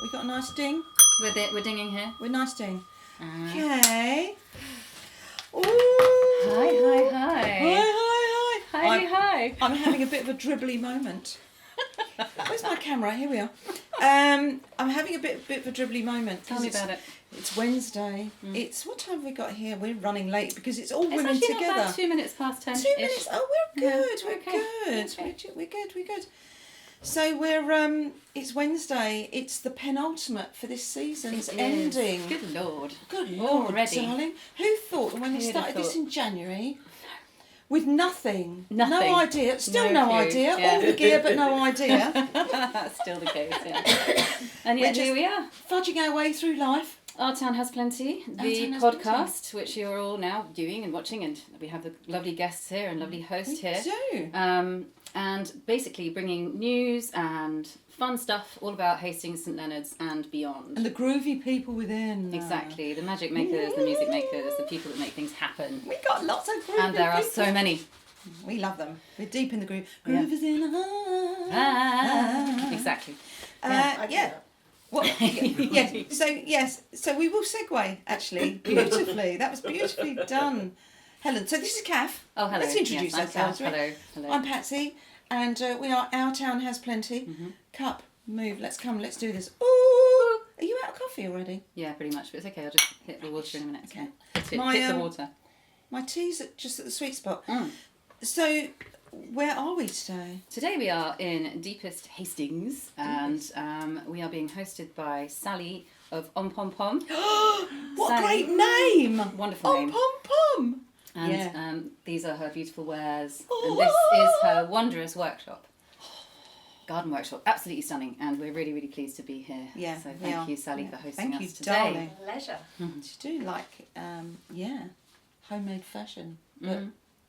We got a nice ding. We're dinging here. We're nice ding. Okay. Ooh. Hi. I'm having a bit of a dribbly moment. Where's my camera? Here we are. I'm having a bit of a dribbly moment. Tell me about it. It's Wednesday. It's what time have we got here? We're running late because it's all women actually together. Not bad, 2 minutes past 10. 2 minutes. Oh, we're good. Yeah, We're okay. good. Okay. We're good. So we're it's Wednesday. It's the penultimate for this season. It's ending. Good Lord. Good Lord, Already. darling. Who thought that when they started this in January, with nothing, no Nothing. idea, still no clue. idea, Yeah. all the gear but no idea, That's still the case, yeah. And yet here we are. fudging our way through life. Our Town Has Plenty, the Town Has podcast, which you're all now viewing and watching, and we have the lovely guests here and lovely host here. We do. And basically bringing news and fun stuff all about Hastings St Leonards and beyond. And the groovy people within. Exactly, the magic makers, the music makers, the people that make things happen. We got lots of groovy And there are people. so many. We love them. We're deep in the groove. Yeah. Groove is in the heart. Exactly. Yeah. Well, yes. So we will segue actually beautifully. That was beautifully done, Helen. So this is Caf. Oh, hello. Let's introduce Yes, I'm ourselves. Kath. right? Hello. I'm Patsy, and we are Our Town Has Plenty. Cup, move. Let's do this. Ooh, are you out of coffee already? Yeah, pretty much, but it's okay. I'll just hit the water in a minute. Okay. Hit the water. My tea's just at the sweet spot. Mm. So, where are we today? Today we are in deepest Hastings, and we are being hosted by Sally of Om Pom Pom. What Sally. a great name! Wonderful name. Pom Pom. And Yeah. these are her beautiful wares, and this is her wondrous workshop. Garden workshop, absolutely stunning, and we're really, really pleased to be here. Yeah, So we thank are. you, Sally, Yeah. for hosting Thank us you, today. darling. Pleasure. You do like, homemade fashion, but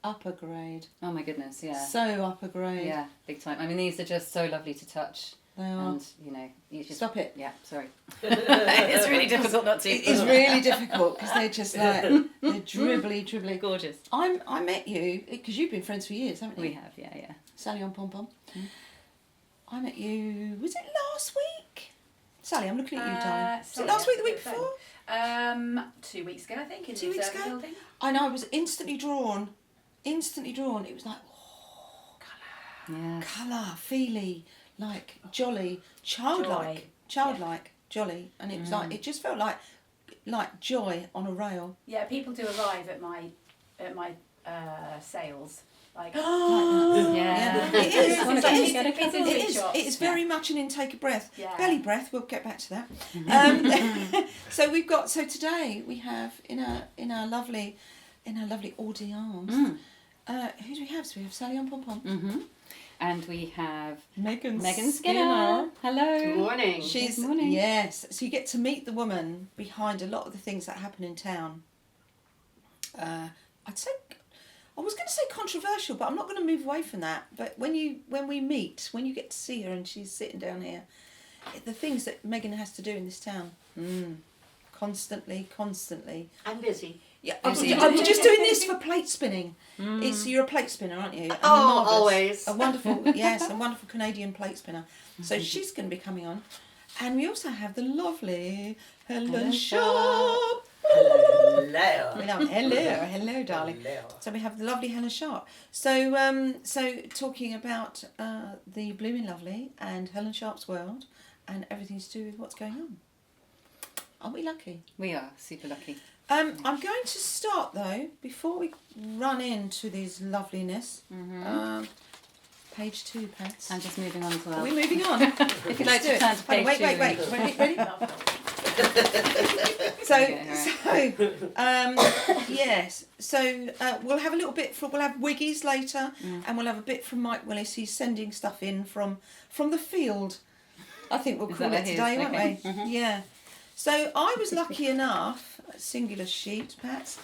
upper grade. Oh my goodness, yeah. So upper grade. Yeah, big time. I mean, these are just so lovely to touch. They are. And, you know, you just... Stop it. Yeah, sorry. It's really difficult not to. It is really difficult because they're just like, they're dribbly. Gorgeous. I met you, because you've been friends for years, haven't you? We have, yeah. Sally on Pom Pom. I met you, was it last week? Sally, I'm looking at you, darling. Was it last week, the week before? 2 weeks ago, I think. In 2 the weeks observer ago? building. I know, I was instantly drawn. It was like, Yeah. colour, feely, like jolly, childlike, jolly, and it was like, it just felt like joy on a rail. Yeah, people do arrive at my sales. Like, Yeah. It is. It It's very much an intake of breath. Yeah. Belly breath. We'll get back to that. So today we have in our lovely audience. Who do we have? So we have Sally on Pom Pom. And we have Megan Skinner. Hello. Good morning. She's Good morning. yes. So you get to meet the woman behind a lot of the things that happen in town. I'd say, I was going to say controversial, but I'm not going to move away from that. But when you get to see her and she's sitting down here, the things that Megan has to do in this town, constantly. I'm busy. Yeah, I'm just doing this for plate spinning. You're a plate spinner, aren't you? And Oh, you're marvellous. always. A wonderful Canadian plate spinner. So she's going to be coming on, and we also have the lovely Helen Sharpe. Hello. Hello, darling. Hello. So we have the lovely Helen Sharpe. So talking about the Blooming Lovely and Helen Sharpe's world and everything to do with what's going on. Aren't we lucky? We are super lucky. I'm going to start though, before we run into this loveliness. Page 2, Pats. I'm just moving on to Are our... we moving on? If you'd like to turn to page Wait. 2. Ready? Yes. So we'll have a little bit we'll have Wiggies later, and we'll have a bit from Mike Willis. He's sending stuff in from the field. I think we'll Is call that it what today, it is? won't Okay. we? Yeah. So I was lucky enough, singular sheet, Pat,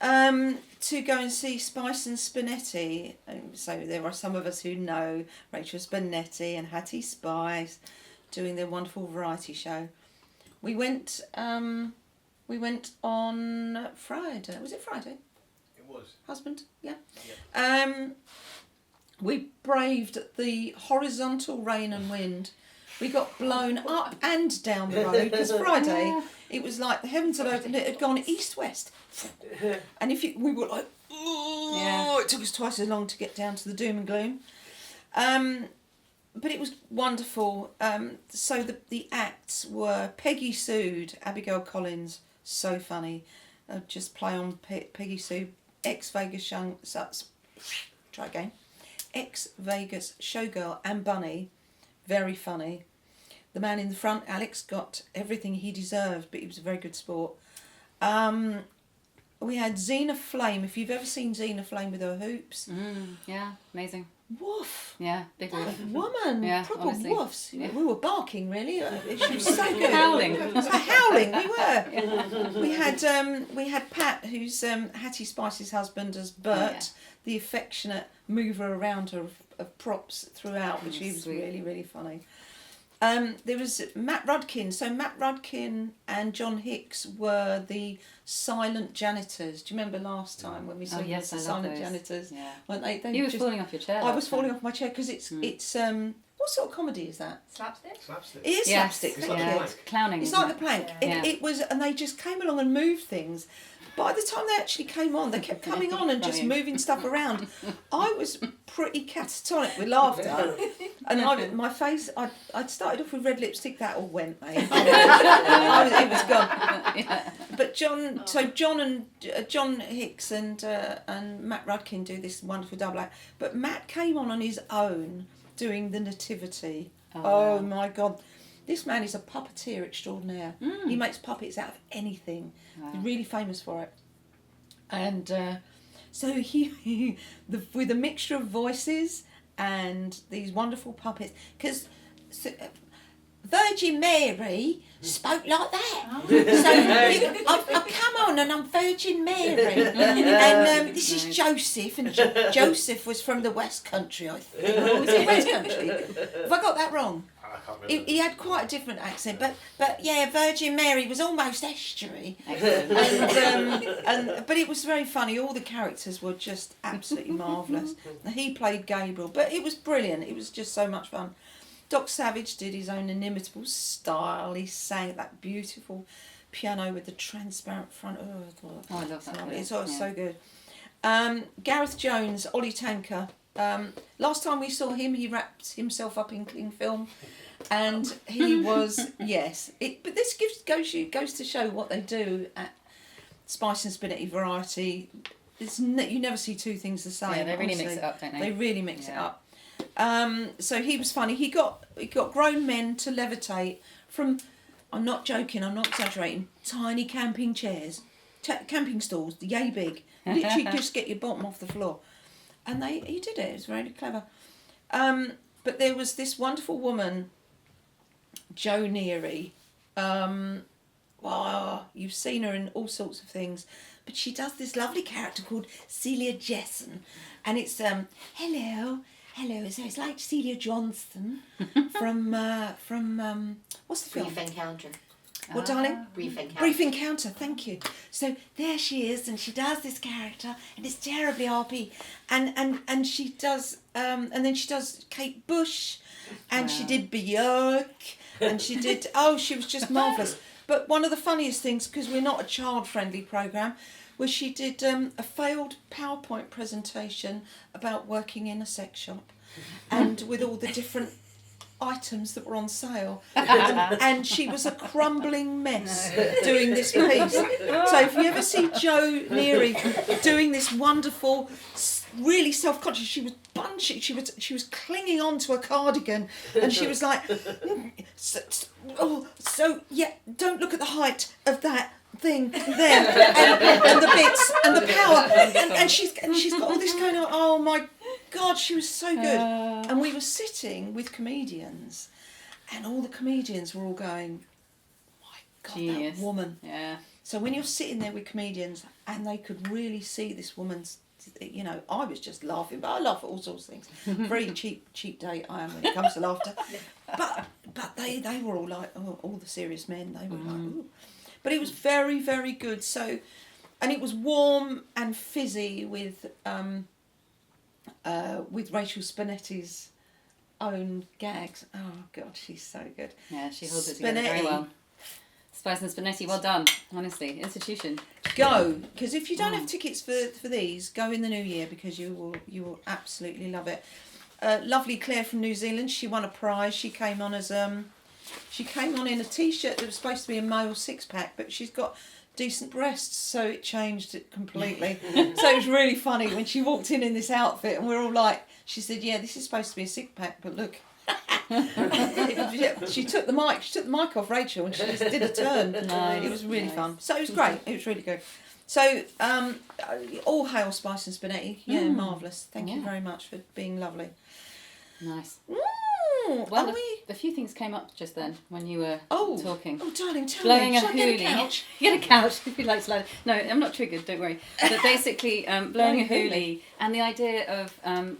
to go and see Spice and Spinetti. So there are some of us who know Rachel Spinetti and Hattie Spice doing their wonderful variety show. We went on Friday. Was it Friday? It was. Husband? Yeah. We braved the horizontal rain and wind We got blown up and down the road because Friday it was like the heavens had opened. It had gone east-west, and we were like, oh, it took us twice as long to get down to the doom and gloom. But it was wonderful. So the acts were Peggy Sue, Abigail Collins, so funny. Just play on Peggy Sue, ex-Vegas ex-Vegas showgirl and Bunny, very funny. The man in the front, Alex, got everything he deserved, but he was a very good sport. We had Xena Flame. If you've ever seen Xena Flame with her hoops. Yeah, amazing. Woof. Yeah, big woof. That woman, Yeah, proper honestly. woofs. Yeah. We were barking, really. She was so good. Howling. Howling, we were. Yeah. We had Pat, who's Hattie Spice's husband, as Bert, the affectionate mover around her of props throughout, which he was sweet. really, really funny. There was Matt Rudkin. So Matt Rudkin and John Hicks were the silent janitors. Do you remember last time when we saw the silent janitors? Yeah. Weren't they You were falling off your chair. I was falling off my chair because it's what sort of comedy is that? Slapstick? Slapstick. It is slapstick. It's thank like you. a plank. Clowning. It's isn't like the plank. Yeah. It was, and they just came along and moved things. By the time they actually came on, they kept coming on and just moving stuff around. I was pretty catatonic with laughter, and my face. I'd started off with red lipstick. That all went, mate. It was gone. Yeah. But John Hicks and Matt Rudkin do this wonderful double act. But Matt came on his own doing the Nativity. Oh wow. my God. This man is a puppeteer extraordinaire. He makes puppets out of anything. Wow. He's really famous for it. And so he with a mixture of voices and these wonderful puppets, because Virgin Mary spoke like that. So I've come on and I'm Virgin Mary. And this is Joseph, and Joseph was from the West Country, I think. Or was it West Country? Have I got that wrong? I can't remember. He had quite a different accent, but yeah, Virgin Mary was almost estuary. But it was very funny. All the characters were just absolutely marvellous. He played Gabriel, but it was brilliant. It was just so much fun. Doc Savage did his own inimitable style. He sang that beautiful piano with the transparent front. Oh, I love that. it's so good. Gareth Jones, Ollie Tanker. Last time we saw him, he wrapped himself up in cling film, and he was But this goes to show what they do at Spice and Spaghetti Variety. You never see two things the same. Yeah, they really honestly. mix it up, don't they? They really mix it up. So he was funny. He got grown men to levitate from. I'm not joking. I'm not exaggerating. Tiny camping chairs, camping stools, yay big. Literally, just get your bottom off the floor. And he did it. It was really clever. But there was this wonderful woman, Jo Neary. Wow, you've seen her in all sorts of things, but she does this lovely character called Celia Jessen, and it's hello. So it's like Celia Johnson from what's the film? Brief Encounter. What, darling? Brief Encounter. Brief Encounter, thank you. So there she is, and she does this character, and it's terribly RP, and she does, and then she does Kate Bush, and she did Björk, and she did. She was just marvellous. But one of the funniest things, because we're not a child-friendly programme, was she did a failed PowerPoint presentation about working in a sex shop, and with all the different items that were on sale, and she was a crumbling mess doing this piece. So if you ever see Jo Neary doing this wonderful, really self-conscious, she was bunching, she was clinging on to a cardigan, and she was like, don't look at the height of that thing there, and the bits and the power, and she's got all this going on. Oh my God, she was so good. And we were sitting with comedians, and all the comedians were all going, my God, Genius. that woman. Yeah. So when you're sitting there with comedians and they could really see this woman's, I was just laughing, but I laugh at all sorts of things. Very cheap date I am when it comes to laughter. But they were all like, all the serious men, they were like, ooh. But it was very, very good. So, and it was warm and fizzy with Rachel Spinetti's own gags. Oh God, she's so good. Yeah, she holds it together very well. Spice and Spinetti, well done. Honestly, institution. Go, because if you don't have tickets for these, go in the new year because you will absolutely love it. Lovely Claire from New Zealand. She won a prize. She came on as she came on in a t-shirt that was supposed to be a male six-pack, but she's got decent breasts, so it changed it completely. So it was really funny when she walked in this outfit, and we're all like, she said, "Yeah, this is supposed to be a six-pack, but look." She took the mic off Rachel, and she just did a turn. Nice, It was really fun. So it was great. It was really good. So all hail Spice and Spinetti. Yeah, marvellous. Thank you very much for being lovely. Nice. Well, a few things came up just then when you were talking. Oh, darling, tell Blowing me. a Shall I get a hoolie. couch? Get a couch if you like to lie. No, I'm not triggered, don't worry. But basically, blowing a hoolie and the idea of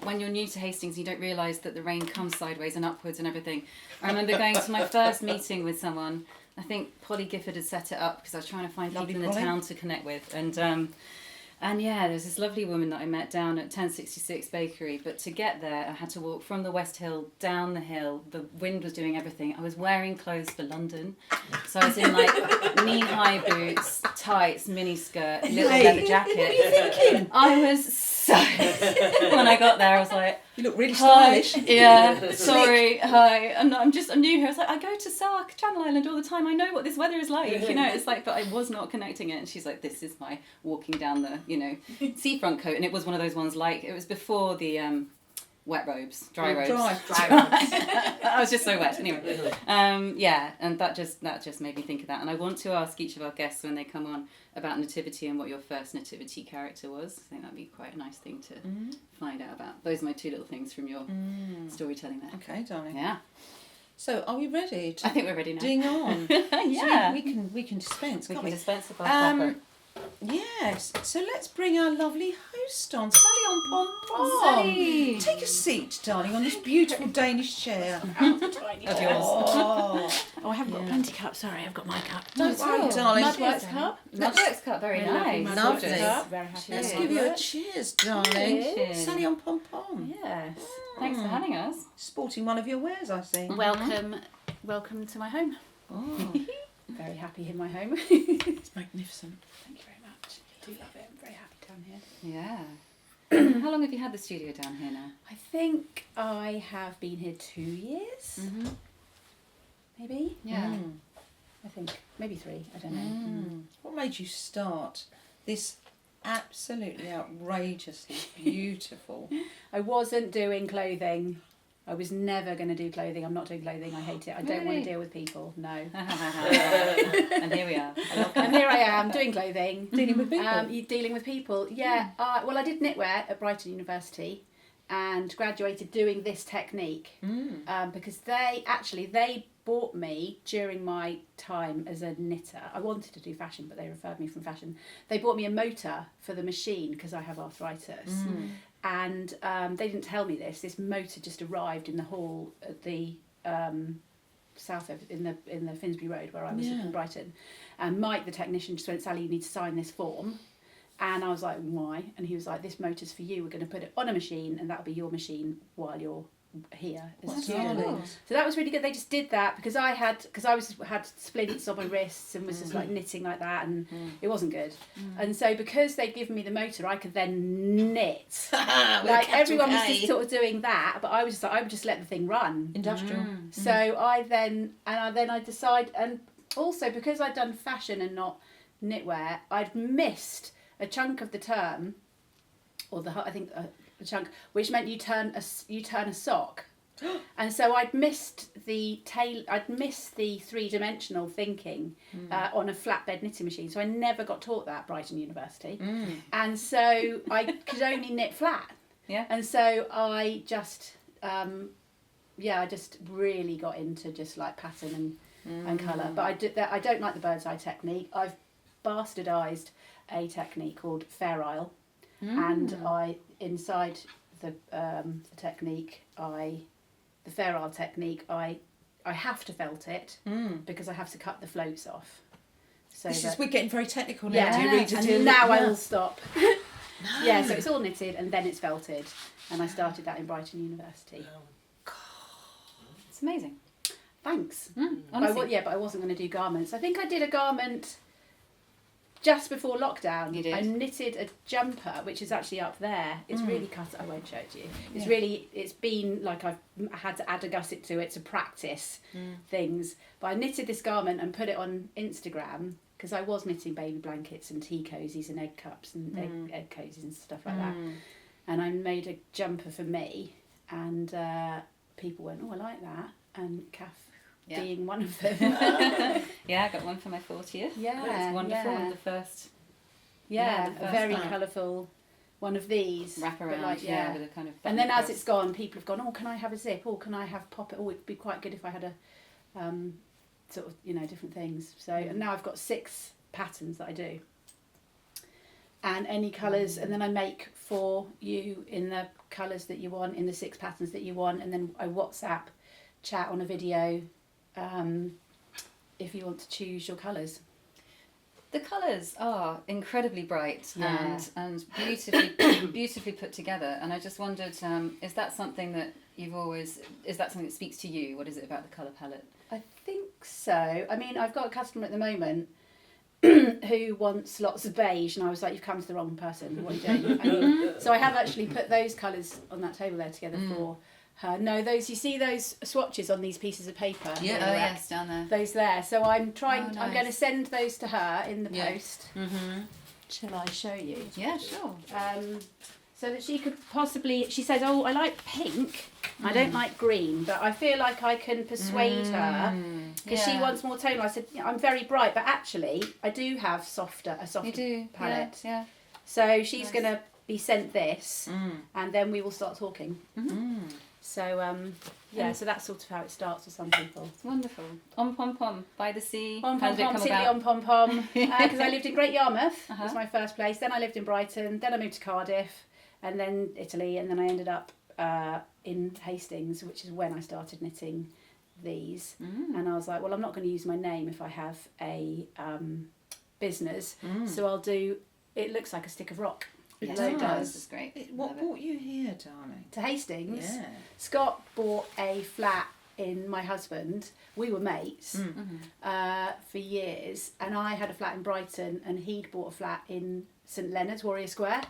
when you're new to Hastings, you don't realise that the rain comes sideways and upwards and everything. I remember going to my first meeting with someone. I think Polly Gifford had set it up because I was trying to find Lovely people in the Polly. town to connect with. And yeah, there's this lovely woman that I met down at 1066 Bakery. But to get there, I had to walk from the West Hill down the hill. The wind was doing everything. I was wearing clothes for London. So I was in like knee-high boots, tights, mini-skirt, little leather jacket. What are you thinking? I was so... when I got there, I was like... You look really Hi, stylish. yeah, sorry, hi. I'm new here. I was like, I go to Sark, Channel Island all the time. I know what this weather is like, you know. It's like, but I was not connecting it. And she's like, this is my walking down the, seafront coat. And it was one of those ones like, it was before the wet robes, dry robes. Dry robes. I was just so wet. Anyway, yeah, and that just made me think of that. And I want to ask each of our guests when they come on about nativity and what your first nativity character was. I think that'd be quite a nice thing to find out about. Those are my two little things from your storytelling there. Okay, darling. Yeah. So, are we ready? I think we're ready now. Ding on. Yeah. So we can dispense. We Can't can we? dispense the pepper. Yes. So let's bring our lovely host on, Sally on Pom Pom. Sally. Take a seat, darling, on this beautiful Danish chair. Of yours. Oh, I haven't got plenty cup. Sorry, I've got my cup. don't worry, darling. Mudworks cup. Mudworks cup, very nice. Lovely. Very happy. Let's Cheers. give you a cheers, darling. Cheers. Sally on Pom Pom. Yes. Thanks for having us. Sporting one of your wares, I see. Welcome to my home. Oh, Very happy in my home. it's magnificent. Thank you very much. I do love it. I'm very happy down here. Yeah. How long have you had the studio down here now? I think I have been here 2 years, maybe. Yeah. I think maybe 3. I don't know. What made you start this absolutely outrageously beautiful? I wasn't doing clothing. I was never going to do clothing. I'm not doing clothing. I hate it. I don't want Really? to deal with people. No. And here we are. And here I am doing clothing. Dealing with people. Dealing with people. Yeah. Well, I did knitwear at Brighton University and graduated doing this technique because they bought me during my time as a knitter. I wanted to do fashion, but they referred me from fashion. They bought me a motor for the machine because I have arthritis. And they didn't tell me this. This motor just arrived in the hall at the south of in the Finsbury Road where I was in Brighton. And Mike, the technician, just went, "Sally, you need to sign this form." And I was like, "Why?" And he was like, "This motor's for you. We're going to put it on a machine, and that'll be your machine while you're here as a student." darling. So that was really good. They just did that because I had splints on my wrists and was just like knitting like that, and it wasn't good. And so because they'd given me the motor, I could then knit. Like everyone was just sort of doing that, but I would just let the thing run. Industrial. So I decided, and also because I'd done fashion and not knitwear, I'd missed a chunk of the term, or a chunk, which meant you turn a sock, and so I'd missed the 3-dimensional thinking on a flatbed knitting machine. So I never got taught that at Brighton University, and so I could only knit flat. Yeah. And so I just I just really got into just like pattern and colour. But I don't like the bird's eye technique. I've bastardised a technique called Fair Isle. And inside the technique, the Fair Isle technique, I have to felt it because I have to cut the floats off. So We're getting very technical now. yeah, and now I will stop. No. Yeah, so it's all knitted and then it's felted, and I started that in Brighton University. It's amazing. Thanks. Honestly. But I wasn't going to do garments. I think I did a garment just before lockdown. You did? I knitted a jumper, which is actually up there. It's really cut. I won't show it to you. It's it's been like I've had to add a gusset to it to practice things. But I knitted this garment and put it on Instagram because I was knitting baby blankets and tea cozies and egg cups and egg cozies and stuff like that. And I made a jumper for me, and people went, "Oh, I like that." And Caf being one of them. Yeah, I got one for my 40th. Yeah, It's wonderful. yeah. The first Yeah, the a very first colourful one of these. wrap but around, like, with a kind of. And then as across. it's gone, people have gone, oh, can I have a zip? Oh, can I have pop it? Oh, it'd be quite good if I had a sort of, different things. So, and now I've got 6 patterns that I do. And any colours, and then I make for you in the colours that you want, in the 6 patterns that you want, and then I WhatsApp chat on a video if you want to choose your colours. The colours are incredibly bright Yeah. and beautifully put together. And I just wondered, is that something that is that something that speaks to you? What is it about the colour palette? I think so. I mean, I've got a customer at the moment who wants lots of beige, and I was like, you've come to the wrong person. What are you doing? So I have actually put those colours on that table there together for her. No, you see those swatches on these pieces of paper? Yeah. Oh yes, down there. Those there. So I'm trying. Oh, I'm nice. going to send those to her in the Yeah. post. Mm-hmm. Shall I show you? Yeah, sure. So that she could possibly. She says, "Oh, I like pink. I don't like green, but I feel like I can persuade her because she Yeah. wants more tonal." I said, I'm very bright, but actually, I do have a softer You do palette. Yeah. So she's Nice. going to be sent this, and then we will start talking. So so that's sort of how it starts for some people. Wonderful. On Pom Pom by the sea. On How Pom did it Pom, come simply about? on Pom Pom, because I lived in Great Yarmouth. Uh-huh. Was my first place. Then I lived in Brighton. Then I moved to Cardiff, and then Italy, and then I ended up in Hastings, which is when I started knitting these. And I was like, well, I'm not going to use my name if I have a business, so I'll do. It looks like a stick of rock. Yes, It it does. does. It's great. What Love it. brought you here, darling? To Hastings. Yeah. Scott bought a flat in my husband. We were mates for years, and I had a flat in Brighton, and he'd bought a flat in St Leonards, Warrior Square,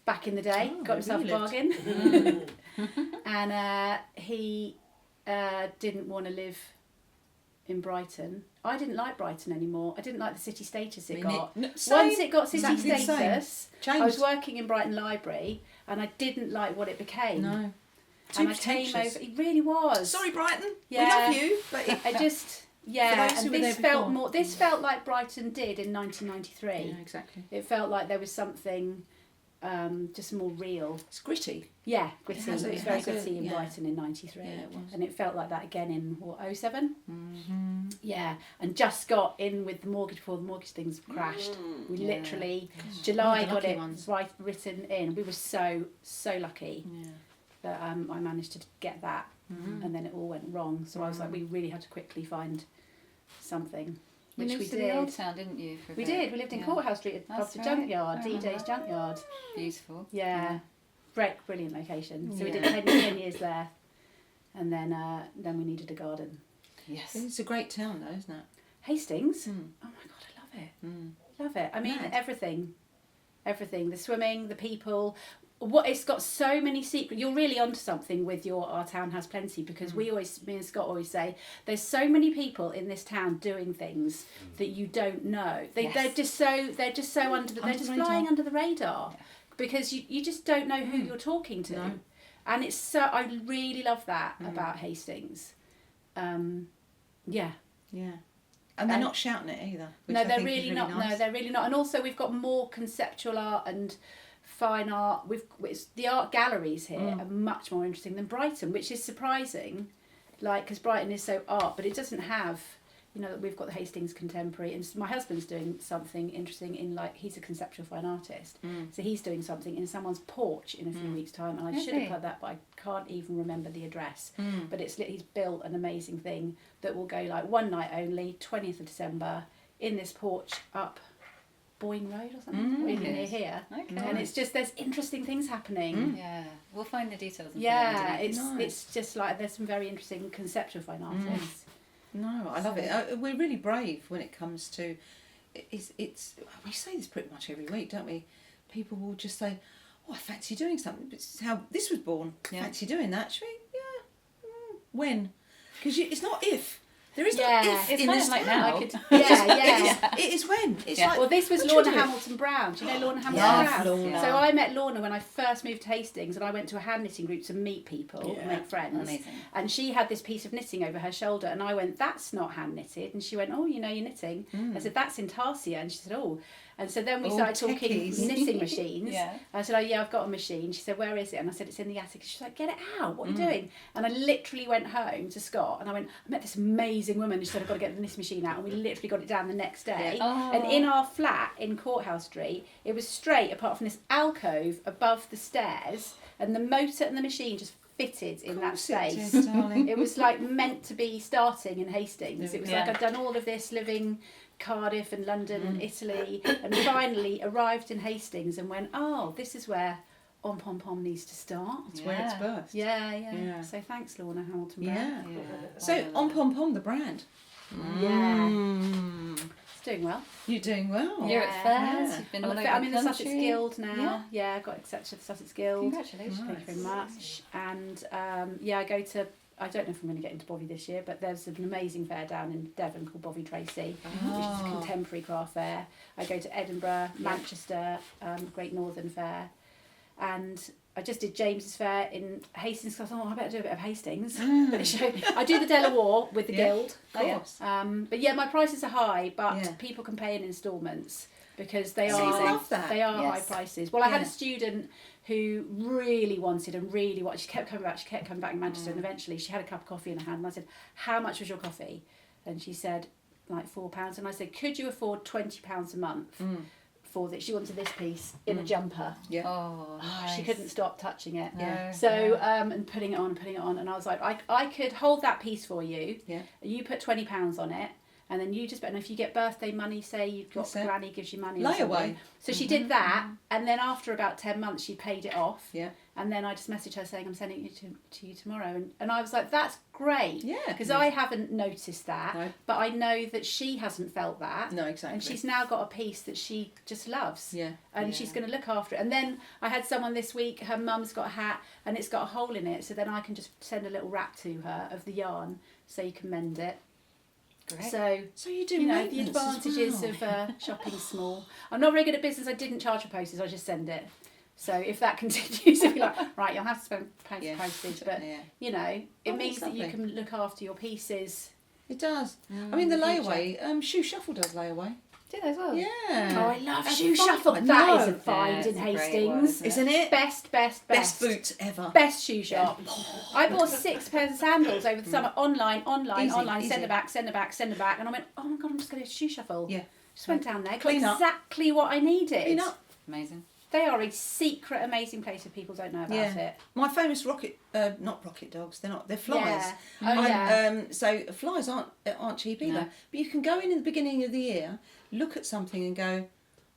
back in the day. Oh, Got himself a really? bargain. And he didn't want to live in Brighton. I didn't like Brighton anymore. I didn't like the city status it got. Once it got city Exactly the same. status, Changed. I was working in Brighton Library, and I didn't like what it became. No. Too And I came pretentious. over. It really was. Sorry, Brighton. Yeah. We love you, but I just For yeah, those who and were this there felt before. more. This felt like Brighton did in 1993. yeah, exactly. It felt like there was something just more real. It's gritty. Yeah, gritty. It It, has a- was it very has a- gritty in yeah. Brighton in 93. Yeah, it was. And it felt like that again in what, 07? Yeah, and just got in with the mortgage before the mortgage things crashed. We Yeah. literally July the got lucky it ones. written in. We were so lucky Yeah. that I managed to get that, and then it all went wrong. So I was like, we really had to quickly find something, You which moved we to did. the old town, didn't you? For a We bit? did. We lived in Yeah. Courthouse Street That's above the right. junkyard, I remember D-Day's that. junkyard. Beautiful. Yeah, brilliant location. So we did Yeah. 10 years there, and then we needed a garden. Yes. It's a great town, though, isn't it? Hastings. Mm. Oh my god, I love it. Love it. I mean, Mad. everything. The swimming, the people. What it's got so many secrets. You're really onto something with our town has plenty, because me and Scott always say there's so many people in this town doing things that you don't know. They're just so under they're Under just the radar. flying under the radar, because you just don't know who you're talking to. No. And it's so I really love that about Hastings. Yeah. Yeah. And they're And- not shouting it either. Which No, I they're think is really not. Nice. No, they're really not. And also, we've got more conceptual art and fine art. The art galleries here are much more interesting than Brighton, which is surprising. Like, because Brighton is so art, but it doesn't have. We've got the Hastings Contemporary, and my husband's doing something interesting in, like, he's a conceptual fine artist, so he's doing something in someone's porch in a few weeks' time, and I Is should have he? put that, but I can't even remember the address. But he's built an amazing thing that will go, like, one night only, 20th of December, in this porch up Boyne Road or something, really near here. Okay. And it's just, there's interesting things happening. Yeah, we'll find the details. And Yeah, put it underneath. it's just like there's some very interesting conceptual fine artists. No, I love it. We're really brave when it comes to. It's we say this pretty much every week, don't we? People will just say, "Oh, I fancy doing something." This is how this was born. Yeah. Fancy doing that? Actually, yeah. When? Because it's not if. There is no Yeah. if It's in kind this of like town. now. It is when. It's Yeah. like. Well, this was what do Lorna you do? Hamilton Brown. Do you know Lorna Hamilton Yes, Brown? Lorna. So I met Lorna when I first moved to Hastings, and I went to a hand knitting group to meet people, Yeah. make friends. Amazing. And she had this piece of knitting over her shoulder, and I went, "That's not hand knitted." And she went, "Oh, you know, you're knitting." I said, "That's intarsia," and she said, "Oh." And so then we Oh, started talking techies. knitting machines. Yeah. I said, "Oh yeah, I've got a machine." She said, "Where is it?" And I said, "It's in the attic." She's like, "Get it out! What are you doing?" And I literally went home to Scott, and I went, "I met this amazing woman." And she said, "I've got to get this machine out." And we literally got it down the next day. Yeah. And in our flat in Courthouse Street, it was straight apart from this alcove above the stairs, and the motor and the machine just fitted in that Of course it space. is, darling. It was like meant to be starting in Hastings. It was Yeah. like I'd done all of this living Cardiff and London and Italy, and finally arrived in Hastings and went, "Oh, this is where On Pom Pom needs to start." It's where it's Yeah. birthed. Yeah. So thanks, Lorna Hamilton Brown. Yeah. Yeah. So On Pom Pom, the brand. Yeah. Mm. It's doing well. You're doing well. You're at fairs. Yeah. You've been all over I'm in the country. Sussex Guild now. Yeah. Yeah, I got accepted to the Sussex Guild. Congratulations. Thank you very much. And I go to, I don't know if I'm going to get into Bovey this year, but there's an amazing fair down in Devon called Bovey Tracy, which is a contemporary craft fair. I go to Edinburgh, Manchester, Great Northern Fair, and I just did James's Fair in Hastings. So I thought, I better do a bit of Hastings. I do the Delaware with the Guild. Of course. But yeah, my prices are high, but Yeah. people can pay in instalments because they See, I are love that. they are Yes. high prices. Well, I had a Yeah. student who really wanted and really wanted. She kept coming back in Manchester, and eventually she had a cup of coffee in her hand. And I said, "How much was your coffee?" And she said, "Like £4." And I said, "Could you afford £20 a month?" For that, she wanted this piece in a jumper. Yeah. Oh, nice. She couldn't stop touching it. No. So and putting it on, and I was like, I could hold that piece for you. Yeah. You put £20 on it, and then you just. And if you get birthday money, say you've got That's it. Granny gives you money. Or Layaway. something. So she did that, and then after about 10 months, she paid it off. Yeah. And then I just messaged her saying, "I'm sending it to you tomorrow," and I was like, "That's great." Yeah. Because I haven't noticed that, No. but I know that she hasn't felt that. No, exactly. And she's now got a piece that she just loves. Yeah. And Yeah. she's going to look after it. And then I had someone this week, her mum's got a hat and it's got a hole in it. So then I can just send a little wrap to her of the yarn so you can mend it. Great. So you do You know, the maintenance as advantages well. of shopping small. I'm not very good at business. I didn't charge for postage. I just send it. So if that continues, if you're like, right, you'll have to spend Yeah. postage. But, Yeah. you know, it Oh, means that's that you lovely. can look after your pieces. It does. I mean, the in the future. layaway. Shoe Shuffle does layaway. Do they as well? Yeah. Oh, I love That's Shoe fine. Shuffle. I That is know. a find Yeah, in it's a great Hastings. one, isn't it? Isn't it? Best. Best boots ever. Best shoe shop. I bought 6 pairs of sandals over the summer. Online. Easy. Send it back. And I went, oh my God, I'm just going to Shoe Shuffle. Yeah. Just went down there. Got Clean up. exactly what I needed. Clean up. Amazing. They are a secret, amazing place if people don't know about Yeah. it. My famous not rocket dogs. They're not. They're flies. Yeah. Oh, yeah. So flies aren't cheap either. No. But you can go in the beginning of the year, look at something and go,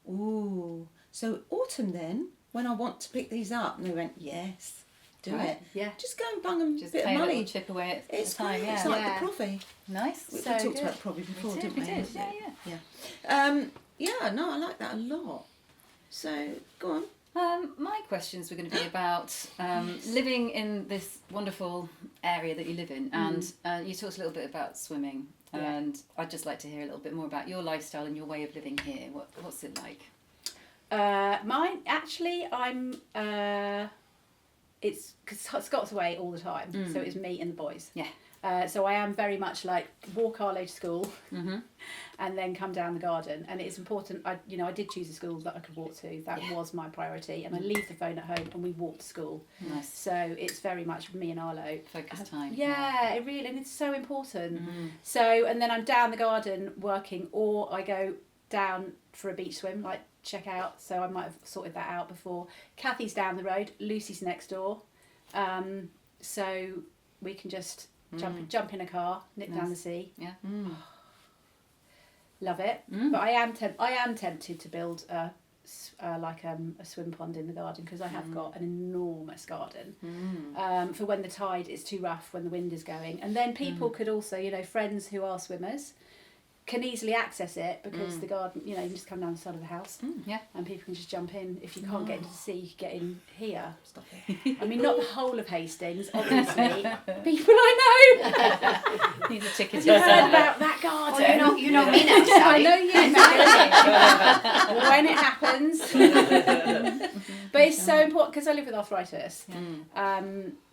ooh. So autumn then, when I want to pick these up, and they went, yes, do Right. it. Yeah. Just go and bung them Just a bit pay of a little money. chip away at It's the time. great. Yeah. It's like Yeah. the Profi. Nice. We So talked good. about Profi before, didn't we? We did. Yeah. Yeah, no, I like that a lot. So, go on. My questions were going to be about living in this wonderful area that you live in, and you talked a little bit about swimming, and I'd just like to hear a little bit more about your lifestyle and your way of living here. What's it like? Mine, actually, it's because Scott's away all the time, so it's me and the boys. Yeah. So I am very much like walk Arlo to school, and then come down the garden. And it's important. I did choose a school that I could walk to. That was my priority. And I leave the phone at home, and we walk to school. Nice. So it's very much me and Arlo. Focus time. Yeah, it really, and it's so important. So, and then I'm down the garden working, or I go down for a beach swim, like check out. So I might have sorted that out before. Kathy's down the road. Lucy's next door. So we can just jump in a car, nip down the sea. Yeah. Love it. But I am tempted to build a swim pond in the garden because I have got an enormous garden for when the tide is too rough, when the wind is going. And then people could also, friends who are swimmers can easily access it because the garden, you can just come down the side of the house and people can just jump in. If you can't get into the sea, you can get in here. Stop it. I mean, not the whole of Hastings, obviously. People I know. Need a ticket. You heard about that garden. Oh, you know me now, Sally. I know you. When it happens. But it's so important because I live with arthritis.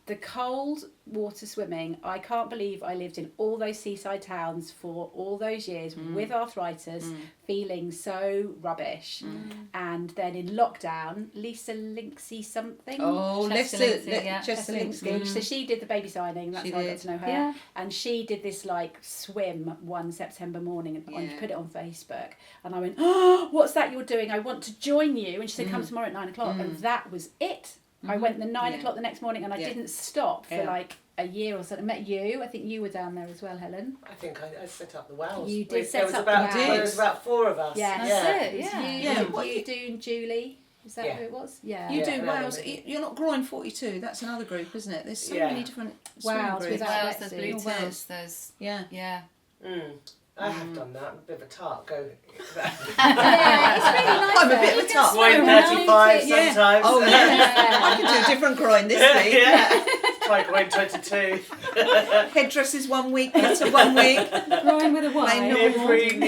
The cold water swimming, I can't believe I lived in all those seaside towns for all those years with arthritis, feeling so rubbish. And then in lockdown, Lisa Linksy something. Oh, Lisa Linksy. So she did the baby signing, that's how I got to know her. Yeah. And she did this like swim one September morning and put it on Facebook. And I went, oh, what's that you're doing? I want to join you. And she said, come tomorrow at 9:00. And that was it. I went the 9:00 the next morning and I didn't stop for like a year or so. I met you. I think you were down there as well, Helen. I think I set up the wells. You did set up the wells. There was about 4 of us. Yeah, that's it. You doing Julie? Is that who it was? Yeah. You do Wales. You're not Groin 42. That's another group, isn't it? There's so many different Wales groups. Wales, there's Blue Tears, there's yeah. I have done that. A bit of a tart. Go. It's really nice. I'm a bit of a tart. Groin 35 sometimes. Oh yeah. I can do a different groin this week. Try groin 22. Headdresses 1 week, glitter 1 week. Groin with a Y. Neoprene.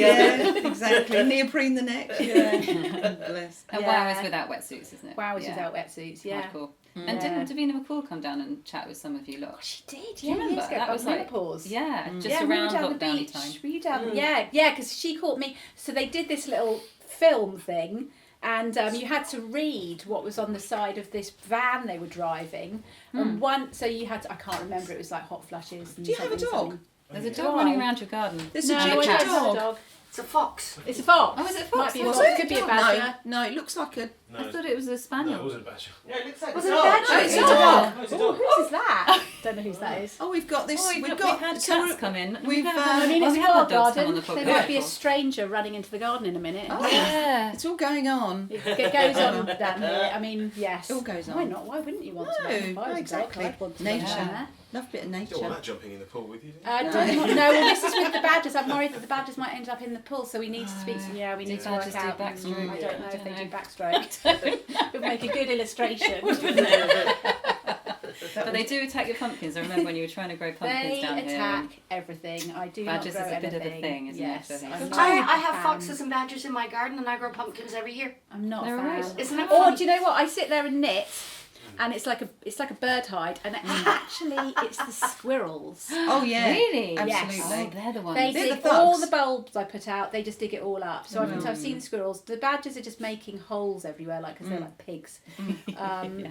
Exactly. Neoprene the next. Yeah. Bless. And WOW is without wetsuits, isn't it? WOW is without wetsuits. Yeah. Hardcore. And didn't Davina McCall come down and chat with some of you lot? She did. Do you remember? That was like menopause. Yeah, just we around were down the lockdown beach. time. Were you down? Yeah, because she caught me. So they did this little film thing, and you had to read what was on the side of this van they were driving. And so you had to. I can't remember. It was like hot flushes. And do you have a dog? There's a dog running around your garden. There's a ginger dog. It's a fox. It's a fox. Oh, is it a Might fox? be a fox. It could be a badger. No, it looks like a. No, I thought it was a spaniel. no, it wasn't a badger. No, it looks like Was a it a dog. badger? Oh, it's a Oh, dog. Oh, it's a dog. Whose is that? Don't know whose that is. Oh, we've got this. We've had cats come in. We've. I mean, we it's have our had dogs come on garden. the There podcast might be a before. stranger running into the garden in a minute. Oh, yeah. It's all going on. It goes on down here. I mean, yes. It all goes on. Why not? Why wouldn't you want to? No, If I was a exactly. dog, I'd want to Nature. go there. Love a bit of You don't want nature. that jumping in the pool with you, do you? I don't know. No, well, this is with the badgers. I'm worried that the badgers might end up in the pool, so we need to speak to. Yeah, we need to work badgers do out. backstroke? I don't know I if don't they know. do backstroke. It would make a good illustration. But they do attack your pumpkins. I remember when you were trying to grow pumpkins They down here. attack everything. I do Badgers not is grow a bit of a anything. thing, isn't it, yes, for I'm Hastings? not I a have fan. foxes and badgers in my garden and I grow pumpkins every year. I'm not They're a fan. right. Isn't it Or fun? do you know what? I sit there and knit, and it's like a bird hide, and actually it's the squirrels. Oh yeah. Really? Absolutely. Oh, they're the ones. They They're dig the all thugs. the bulbs I put out. They just dig it all up. So I've seen the squirrels. The badgers are just making holes everywhere, like because they're like pigs.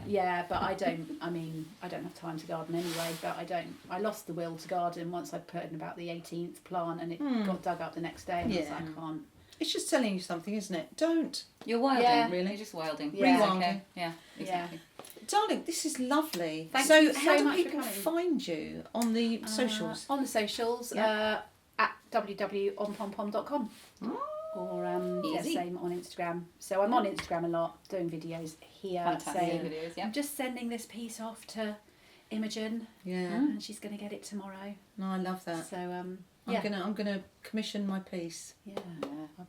Yeah, but I don't. I mean, I don't have time to garden anyway. But I don't. I lost the will to garden once I put in about the 18th plant, and it got dug up the next day. And I was Yeah. like, I can't. It's just telling you something, isn't it? Don't. You're wilding, Yeah. really. You're just wilding. Yeah. It's Rewilding. okay. Yeah, exactly. Darling, this is lovely. Thank so you so how do much for people coming. find you on the socials? On the socials, Yeah. at www.onpompom.com. Or Easy. same on Instagram. So I'm on Instagram a lot, doing videos here. Fantastic saying, videos, yeah. I'm just sending this piece off to Imogen, Yeah. and she's going to get it tomorrow. No, I love that. So I'm gonna commission my piece. yeah.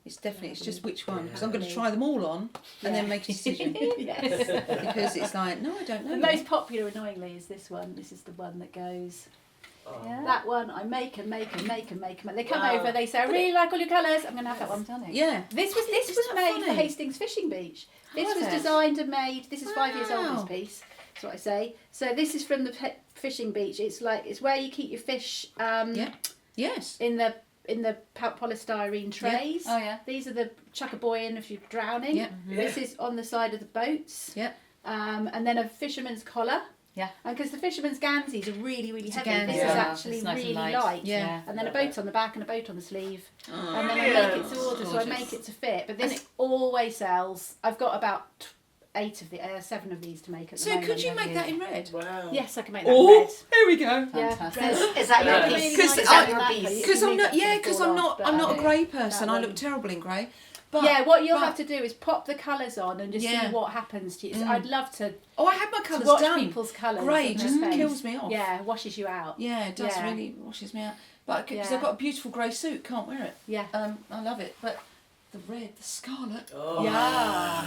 It's definitely. It's just which one, because I'm going to try them all on and then make a decision. Yes. Because it's like, no, I don't know. The most popular, annoyingly, is this one. This is the one that goes. Yeah. That one I make and make and make and make. And they come Wow. over. They say, I really like all your colours. I'm going to have that one. Stunning. Yeah. This was Isn't made that for funny? Hastings Fishing Beach. This Was was it? designed and made. This is 5 years old. Wow. This piece. That's what I say. So this is from the fishing beach. It's where you keep your fish. Yeah. Yes. In the polystyrene trays. Oh, yeah. These are the chuck a buoy in if you're drowning. Yeah. This is on the side of the boats. Yeah. And then a fisherman's collar. Yeah. And because the fisherman's gansies are really, really It's a heavy. This Gansey. is Yeah. actually It's nice and really light. light. Yeah. And then a boat on the back and a boat on the sleeve. Oh. And then I make it to order, so I Gorgeous. make it to fit. But this always sells. I've got about 7 of these to make at the So moment. could you make that in red? Wow. Yes, I can make that Oh, red. here we go. Yeah, Fantastic. red. Is that your Yeah. piece? Because Is I- that your piece? Because I'm not. You Yeah, can because fall I'm off, not. I'm but, not a grey person. I that look one. terrible in grey. But Yeah, what you'll but- have to do is pop the colours on and just Yeah. see what happens to you. So Mm. I'd love to Oh, I had my colours watch done. people's colours. Grey on their just face. kills me off. Yeah, washes you out. Yeah, it does Yeah. really washes me out. But because Yeah. I've got a beautiful grey suit, can't wear it. Yeah. I love it. But the red, the scarlet. Oh. Yeah.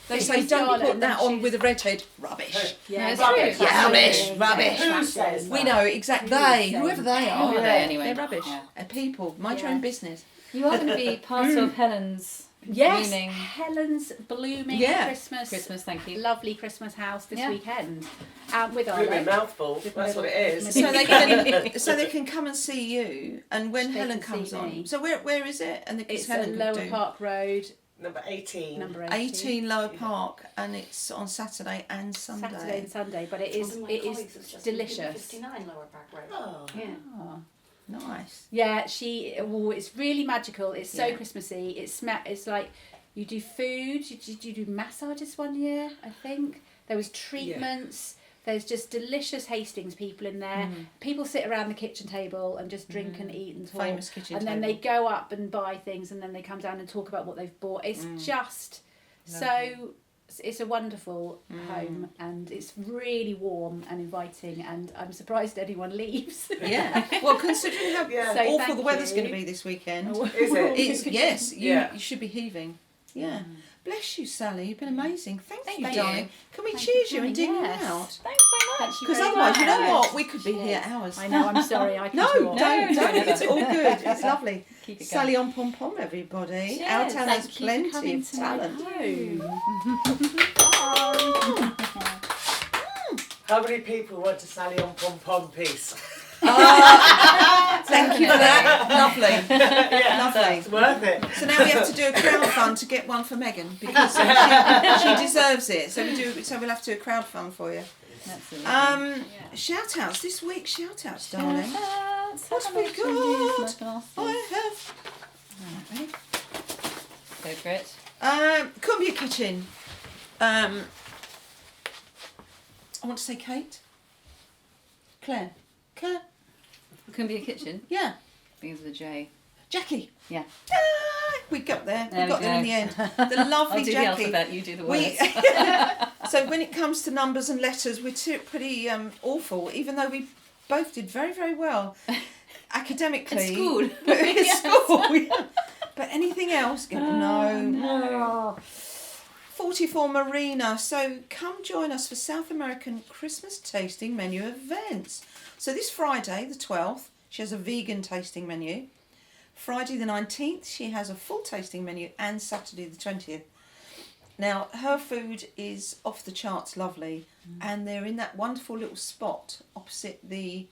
They It's say the don't scarlet put and that then on she's- with a redhead. Rubbish. Yeah, it's Rubbish. true. Rubbish. Who says We that? know exactly. Who They, says whoever they that? Who are, are they anyway? They're rubbish. Yeah. are people. Mind your Yeah. own business. You are going to be part of Helen's Yes, blooming Helen's blooming Yeah. Christmas. Thank you. lovely Christmas house this Yeah. weekend with Blooming Arlo. mouthful. That's what it is. So they can, so they can come and see you, and when They Helen can comes see on. me. So where is it? And It's Helen at can Lower do Park Road, Number 18. number 18 Lower Park, and it's on Saturday and Sunday. Saturday and Sunday, but it One is of my it colleagues has is just delicious. moved to 59 Lower Park Road. Oh. Yeah. Oh, nice. Yeah, it's really magical. It's so Yeah. Christmassy. It's like you do food. You do massages one year, I think. There was treatments. There's just delicious Hastings people in there. People sit around the kitchen table and just drink and eat and talk. Famous kitchen and then they go up and buy things, and then they come down and talk about what they've bought. It's just so. It's a wonderful home, and it's really warm and inviting. And I'm surprised anyone leaves. Yeah. Well, considering how Yeah. So awful thank the weather's you. going to be this weekend, Is it? it's yes. You Yeah. you should be heaving. Yeah. Bless you, Sally. You've been amazing. Thank you, you. darling. Can we Thank cheers you you and for ding you coming. out? Thanks so much. Because very otherwise, you know much. what? We could be here hours. I know. I'm sorry. I No, cut you don't, off. don't. It's all good. It's lovely. Keep it Sally on pom pom, everybody. Cheers. Our town has Thank you for plenty coming of to my talent. home. How many people want a Sally on Pom Pom piece? Thank you for that. Lovely. Yeah, Lovely. it's worth it. So now we have to do a crowdfund to get one for Megan because she deserves it. So we'll have to do a crowdfund for you. Absolutely. Shout outs this week. Shout outs, darling. What's we got? I have. Ready? Go for it. Cumbia Kitchen. I want to say Kate. Claire. Cumbia Kitchen. Yeah. Begins with a J. Jackie. Yeah. We got there. There We got we there in go. the end. The lovely I'll do the Jackie. alphabet. You do the We, words. so when it comes to numbers and letters, we're pretty awful, even though we both did very, very well academically. At school. At school, yeah. But anything else? No. 44 Marina. So come join us for South American Christmas tasting menu events. So this Friday, the 12th, she has a vegan tasting menu. Friday the 19th, she has a full tasting menu, and Saturday the 20th. Now, her food is off the charts lovely, and they're in that wonderful little spot opposite the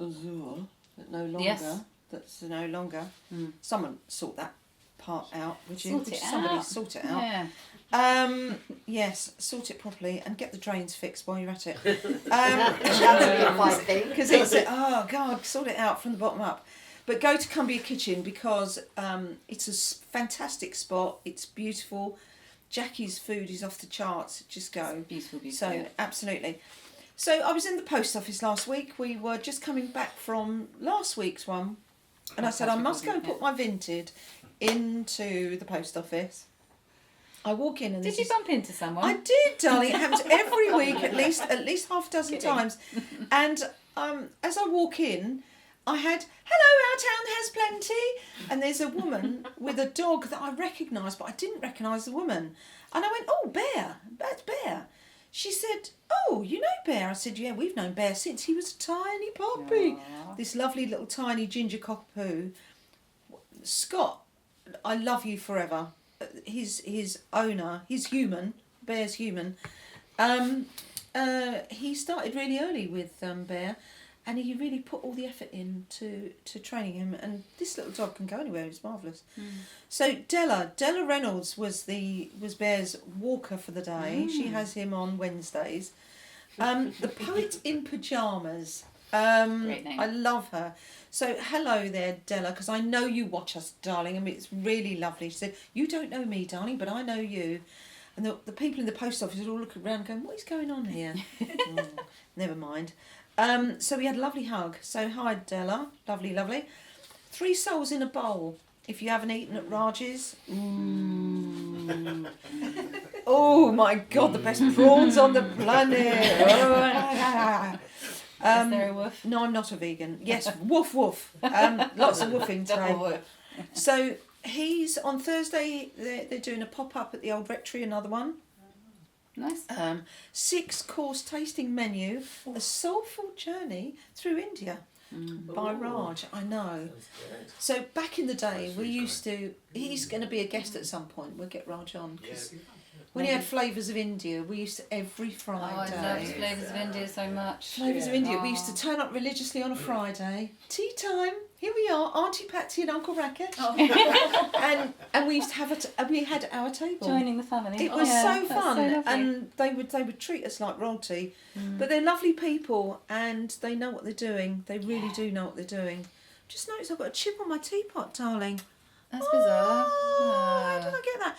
Azure that's no longer. Someone sort that part out, would you? Sort Would it somebody out. sort it out? Yeah. Yes, sort it properly and get the drains fixed while you're at it. I think. Because it's oh god, sort it out from the bottom up. But go to Cumbia Kitchen because it's a fantastic spot. It's beautiful. Jackie's food is off the charts. Just go. Beautiful. So Yeah. absolutely. So I was in the post office last week. We were just coming back from last week's one, and I said I must go and put my Vinted into the post office. I walk in and Did you bump into someone? I did, darling. It happens every week, at least half a dozen times. And as I walk in, I had, hello, our town has plenty. And there's a woman with a dog that I recognised, but I didn't recognise the woman. And I went, oh, Bear, that's Bear. She said, oh, you know Bear? I said, yeah, we've known Bear since he was a tiny puppy. Aww. This lovely little tiny ginger cockapoo. Scott, I love you forever. His owner, he's human, Bear's human. He started really early with Bear, and he really put all the effort into training him. And this little dog can go anywhere. It's marvellous. So Della Reynolds was Bear's walker for the day. She has him on Wednesdays. The Poet in Pyjamas. Great name. I love her. So hello there, Della, because I know you watch us, darling. I mean, it's really lovely. She said, you don't know me, darling, but I know you. And the people in the post office would all look around going, what is going on here? Never mind. So we had a lovely hug. So hi Della, lovely, lovely. 3 souls in a bowl. If you haven't eaten at Raj's, oh my God, the best prawns on the planet. Is there a woof? No, I'm not a vegan. Yes, woof woof. Lots of woofing today. Double woof. So he's on Thursday. They're doing a pop up at the old rectory. Another one. Nice. 6-course tasting menu. A soulful journey through India. By Raj, I know. So back in the day, we used to. He's going to be a guest at some point. We'll get Raj on. 'Cause when he had Flavours of India, we used to every Friday. Oh, I loved Flavours of India so much. Flavours of India. We used to turn up religiously on a Friday. Tea time. Here we are, Auntie Patsy and Uncle Rakesh. And we used to have we had our table. Joining the family. It was so fun, so lovely. and they would treat us like royalty. But they're lovely people, and they know what they're doing. They really do know what they're doing. Just noticed I've got a chip on my teapot, darling. That's bizarre. How did I get that?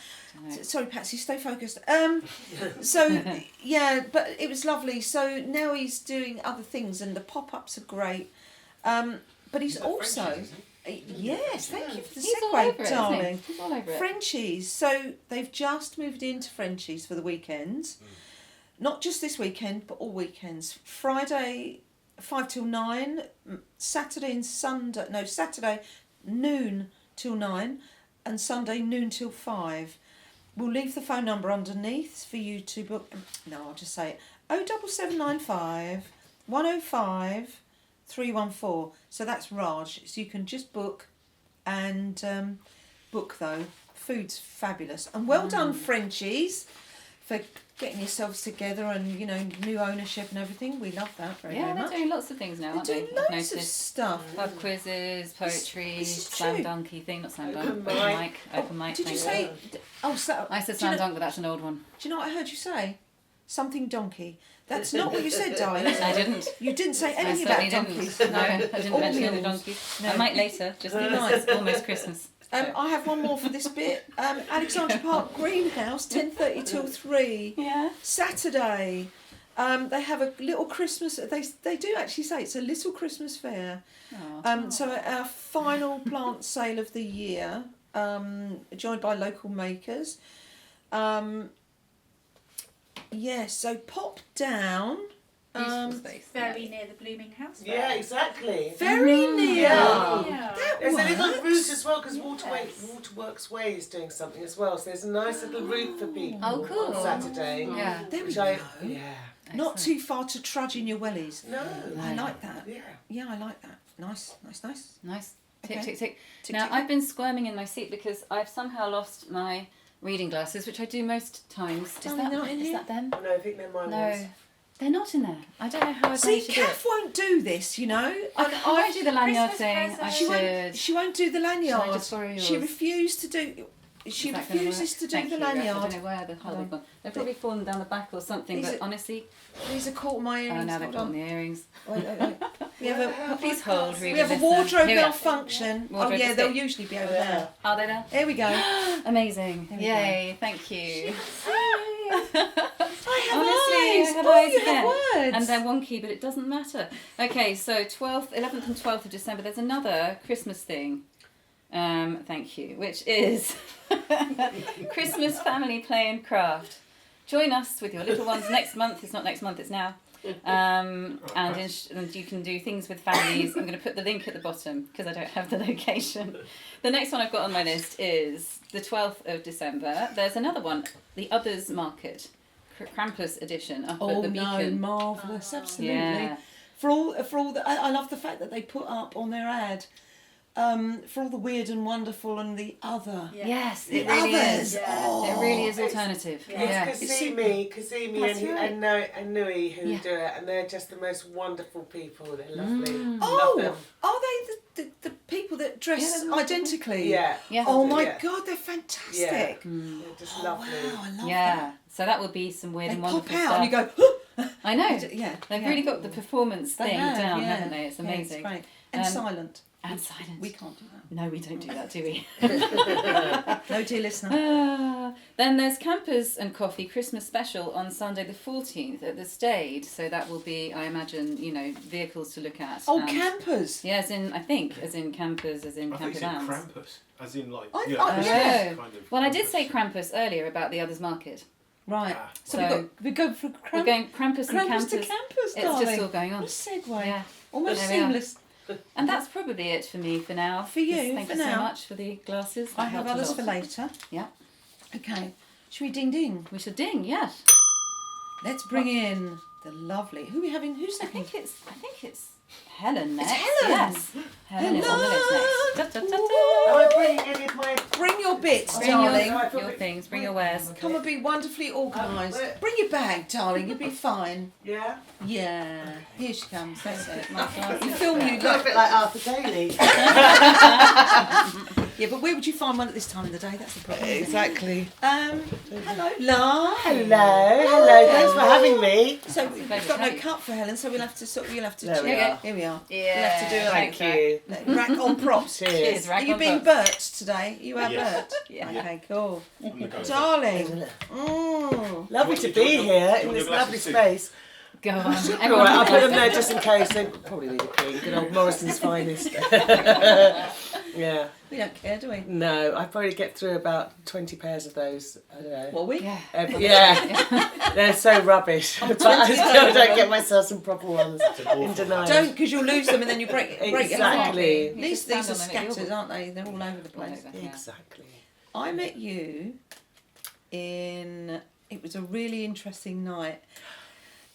Sorry, Patsy, stay focused. So yeah, but it was lovely. So now he's doing other things, and the pop-ups are great. But he's also yes, thank you for the He's all over segue, it, darling. isn't he? He's all over it. Frenchies. So they've just moved into Frenchies for the weekends. Not just this weekend, but all weekends. Friday 5 till 9, Saturday and Sunday. No, Saturday noon till 9, and Sunday noon till 5. We'll leave the phone number underneath for you to book. No, I'll just say it. 07795 105 314. So that's Raj. So you can just book, and book though. Food's fabulous, and well done, Frenchies, for getting yourselves together, and new ownership and everything. We love that very Yeah, they're much. doing lots of things now, aren't They're they? doing I've loads of noticed. stuff. Pub quizzes, poetry, This is slam true. dunky thing, not slam Open dunk, mic. open mic, open mic. Did you thank say? Oh, so I said do you slam know- dunk, but that's an old one. Do you know what I heard you say? Something donkey. That's not what you said, darling. I didn't. You didn't say I anything certainly about didn't. donkeys. No, I didn't All mention any meals. donkeys. No. I might later, just because it's almost Christmas. I have one more for this bit. Alexandra Park Greenhouse, 10:30 till 3. Yeah. Saturday. They have a little Christmas. They do actually say it's a little Christmas fair. So our final plant sale of the year, joined by local makers. Yes, so pop down. Beautiful space. Very near the Blooming House. Yeah, exactly. Very near. Yeah. Yeah. There's a little works. route as well, because Waterworks Way is doing something as well. So there's a nice little route for people Oh, cool. on Saturday. Yeah. There we Which go. yeah. Not too far to trudge in your wellies. No. I like that. Yeah. Yeah, I like that. Nice. Nice. Tick, Okay. tick, tick. Tick, Now, tick, I've been squirming in my seat because I've somehow lost my reading glasses, which I do most times. Darling, they're not in here? That them? No, I think they're my ones. No. They're not in there. I don't know how I've See, managed to do it. Kath won't do this, I won't do the lanyard Christmas thing. present. I She should. won't do the lanyard. Shall I just borrow She yours? refused to do. She Is that gonna refuses work? to do Thank the you. I don't lanyard. know where the hell they've gone. They've probably fallen down the back or something, These but are- honestly, These are caught my earrings. now they've Hold got on. the earrings. Wait. We have a Please hold, we reading have a listener. wardrobe Here we are. malfunction. Wardrobe Oh yeah, they'll escape. usually be over there. Are they there? Here we go. Amazing. There we Yay, thank you. I have Honestly, eyes. I have Oh, eyes you again. have words. And they're wonky, but it doesn't matter. Okay, so 11th and 12th of December, there's another Christmas thing. Thank you, which is Christmas family play and craft. Join us with your little ones next month. It's not next month, it's now. And you can do things with families. I'm going to put the link at the bottom because I don't have the location. The next one I've got on my list is the 12th of December. There's another one, the Others Market, Krampus edition up Oh at the no, Beacon. marvellous, absolutely. Yeah. For all the, I love the fact that they put up on their ad, for all the weird and wonderful and the other. Yeah. Yes, The it really others. is. Yeah. Oh. It really is alternative. Yeah. It's It's Kasimi That's right. and Nui who Yeah. do it, and they're just the most wonderful people. They're lovely. Love Oh, them. are they the people that dress Yeah, they're identically? Yeah. Yeah. Oh my Yeah. God, they're fantastic. Yeah. Mm. They're just Oh, lovely. wow, I love Yeah. that. So that would be some weird They and pop wonderful out stuff. and you go, I know. yeah. They've yeah. really got the performance They thing have, down, yeah. haven't they? It's Yeah, amazing. great. And silent. And silent. We can't do that. No, we don't do that, do we? No, dear listener. Then there's Campers and Coffee Christmas Special on Sunday the 14th at the Stade. So that will be, I imagine, vehicles to look at. Oh, campers. Yeah, as in campers, as in I camper think it's vans. Krampus, as in like. Yeah. Kind of Well, I did Krampus. say Krampus earlier about the Others Market. Right. Ah. So we go for We're going Krampus and Krampus Campers. to campers, It's darling. just all going on. What a segue. Yeah. Almost There we are. seamless. And that's probably it for me for now. For you, Thank for you so now. much for the glasses. I That have helped a others lot. for later. Yeah. Okay. Should we ding ding? We should ding, yes. Let's bring in the lovely. Who are we having? Who's I second? think it's Helen next. Helen. Yes. Helen is on the list next. Da, da, da, da. I bring any of my... Bring your bits, Bring darling. your things, bring your wares. Come and be wonderfully organised. where- Bring your bag, darling. You'll be fine. Yeah? Yeah. Here she comes. That's it. My glasses. You film you A little bit like Arthur Daly. Yeah, but where would you find one at this time of the day? That's the problem. isn't it? Exactly. Hello, La. Hello, thanks for having me. So we've pleasure got to no have you. cup for Helen, so we'll have to There we check. are. Here we are. Yeah. We'll have to do Thank Thanks, you. Rack on props. Cheers. Are you being burnt today? You are Yes. burnt? Yeah. Okay, cool. I'm gonna go. Darling. Mm. Lovely to be here in this lovely space. Go on. All right, I'll put them there just in case. They probably need a clean. Good old Morrison's finest. Yeah. We don't care, do we? No, I probably get through about 20 pairs of those. I don't know. Well, we. Yeah. Yeah, they're so rubbish. But I still don't get myself some proper ones. It's an awful In denial. Don't, because you'll lose them and then you break your heart. Exactly. At least You these can are stand on them at scattered, your- aren't they? They're all over the place. Yeah. Exactly. I met you in. It was a really interesting night.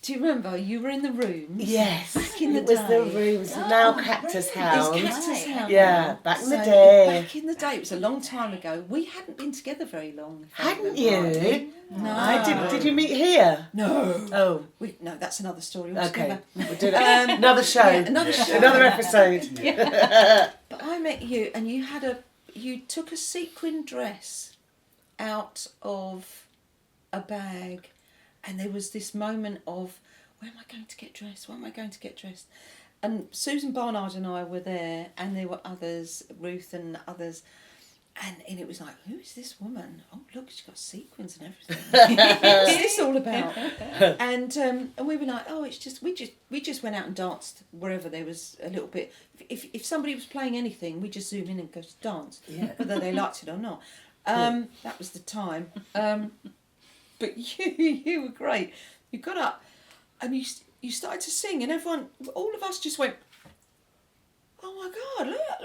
Do you remember? You were in the rooms. Yes. Back in the it was day. the rooms. Now Cactus House. It's Cactus House. Yeah, back in the So, day. Back in the day, it was a long time ago. We hadn't been together very long. if I Hadn't remember rightly. you? No. I did. Did you meet here? No. Oh, No, that's another story okay. altogether. We'll do that. Another show. Yeah, another show. Another episode. But I met you, and you took a sequin dress out of a bag, and there was this moment of, where am I going to get dressed? Where am I going to get dressed? And Susan Barnard and I were there, and there were others, Ruth and others, and it was like, who is this woman? Oh, look, she's got sequins and everything. What's this all about? And we were like, oh, it's just we just went out and danced wherever there was a little bit. If somebody was playing anything, we just zoom in and go to dance, Yeah. whether they liked it or not. That was the time. But you were great. You got up and you started to sing, and all of us just went, oh my God, look at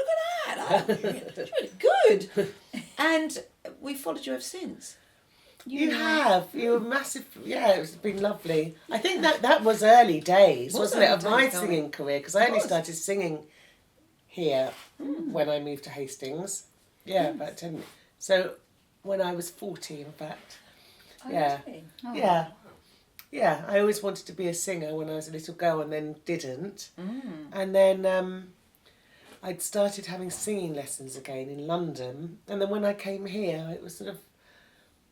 that. Oh, you're really good. And we followed you ever since. You have. You were massive. Yeah, it's been lovely. I think that was early days, wasn't it, early of my days, darling. singing career? Because I It only was. started singing here when I moved to Hastings. Yeah, about 10. So when I was 40, in fact. Yeah. Oh. Yeah. Yeah, I always wanted to be a singer when I was a little girl and then didn't. And then I'd started having singing lessons again in London. And then when I came here, it was sort of,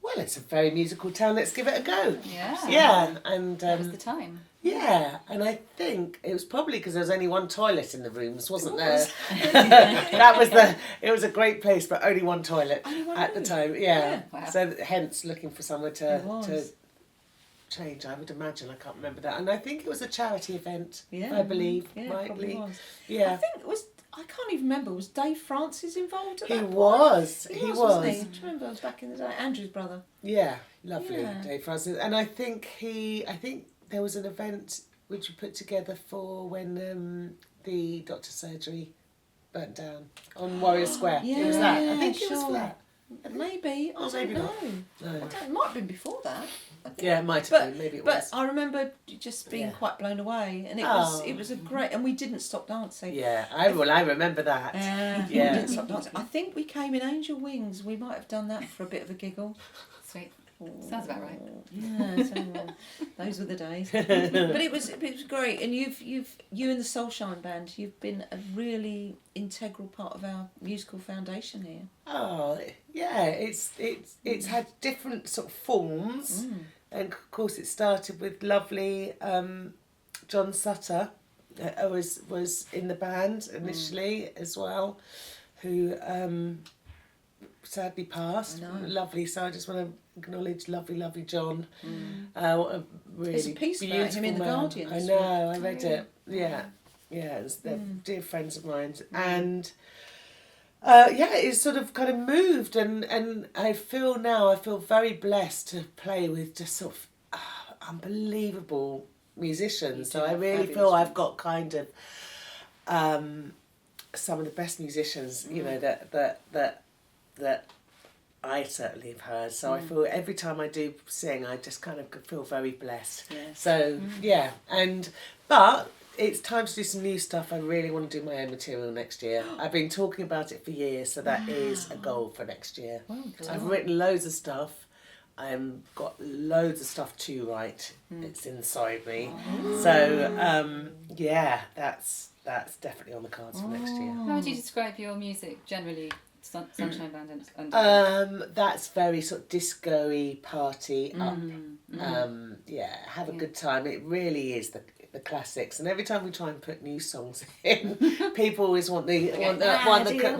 well, it's a very musical town, let's give it a go. Yeah. Yeah, and That was the time. yeah, and I think it was probably because there was only one toilet in the rooms, wasn't there? was. It was a great place, but only one toilet Only one at the room. time. Yeah. Wow. So hence looking for somewhere It to was. change. I would imagine. I can't remember that, and I think it was a charity event. Yeah. I believe Yeah, it probably rightly. was. I Yeah. think it was. I can't even remember. Was Dave Francis involved at He that point? was. He He was. was. Wasn't he? Do you remember? It was back in the day. Andrew's brother. Yeah, lovely, Yeah. Dave Francis. And I think there was an event which we put together for when the doctor's surgery burnt down on Warrior Square. It was that. I think it was for sure. that. Maybe. I Or don't maybe know. not. No. It might have been before that. I think. Yeah, it might have But been. Maybe it But was. I remember just being Yeah. quite blown away, and Oh. it was a great, and we didn't stop dancing. Yeah, I remember that. Yeah. Yeah. We didn't stop dancing. I think we came in angel wings. We might have done that for a bit of a giggle. Sweet. Sounds about right. Yeah, those were the days. But it was great, and you and the Soulshine Band, you've been a really integral part of our musical foundation here. Oh, yeah, it's had different sort of forms, and of course it started with lovely John Sutter, was in the band initially as well, who sadly passed. Lovely. So I just want to acknowledge lovely John. What a really There's a piece about beautiful him in The man. Guardian I this know. I read it. Yeah. It's they're dear friends of mine, and it's sort of kind of moved, and I feel very blessed to play with just sort of unbelievable musicians. So I really feel I've got kind of some of the best musicians, you know, that I certainly have heard. So I feel every time I do sing, I just kind of feel very blessed. Yes. So but it's time to do some new stuff. I really want to do my own material next year. I've been talking about it for years, so that is a goal for next year. I've written loads of stuff. I've got loads of stuff to write. It's inside me. So that's definitely on the cards for next year. How would you describe your music generally? Sunshine Band and that's very sort of disco-y, party up. Have a good time. It really is the classics, and every time we try and put new songs in, people always want the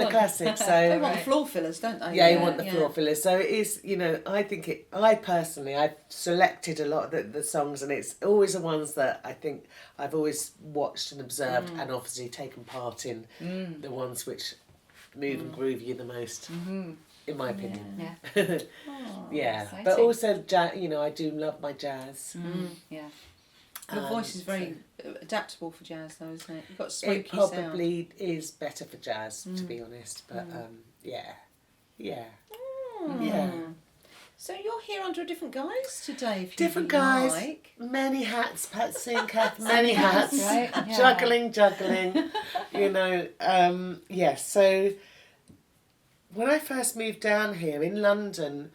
classics. So they want the floor fillers, don't they? Yeah, you want the floor fillers. So it is, you know, I personally, I've selected a lot of the songs, and it's always the ones that I think I've always watched and observed, and obviously taken part in the ones which move and groove you the most, in my opinion. Yeah. But also, you know, I do love my jazz. Your voice is very adaptable for jazz, though, isn't it? You've got a smoky It probably is better for jazz, to be honest. But yeah. So you're here under a different guise today, if you Different guys, like. many hats, Patsy and Caf, many hats, right? Yeah. juggling, you know. So when I first moved down here in London,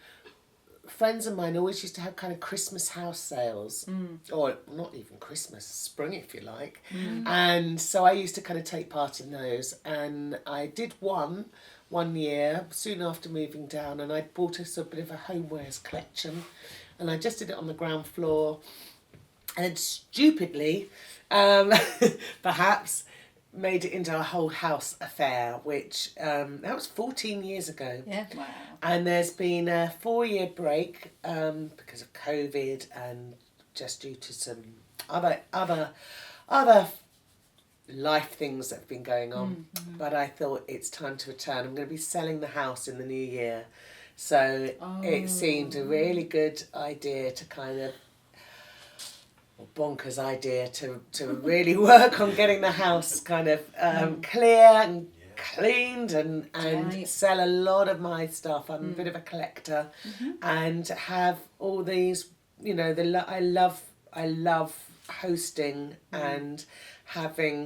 friends of mine always used to have kind of Christmas house sales, or not even Christmas, spring if you like. And so I used to kind of take part in those, and I did one year soon after moving down, and I bought us a bit of a homewares collection, and I just did it on the ground floor, and stupidly, perhaps, made it into a whole house affair, which that was 14 years ago. Yeah. Wow. And there's been a 4-year break because of COVID and just due to some other life things that have been going on. But I thought it's time to return. I'm going to be selling the house in the new year. So it seemed a really good idea to kind of, bonkers idea to really work on getting the house kind of clear and cleaned and sell a lot of my stuff. I'm a bit of a collector, and have all these, you know, I love hosting and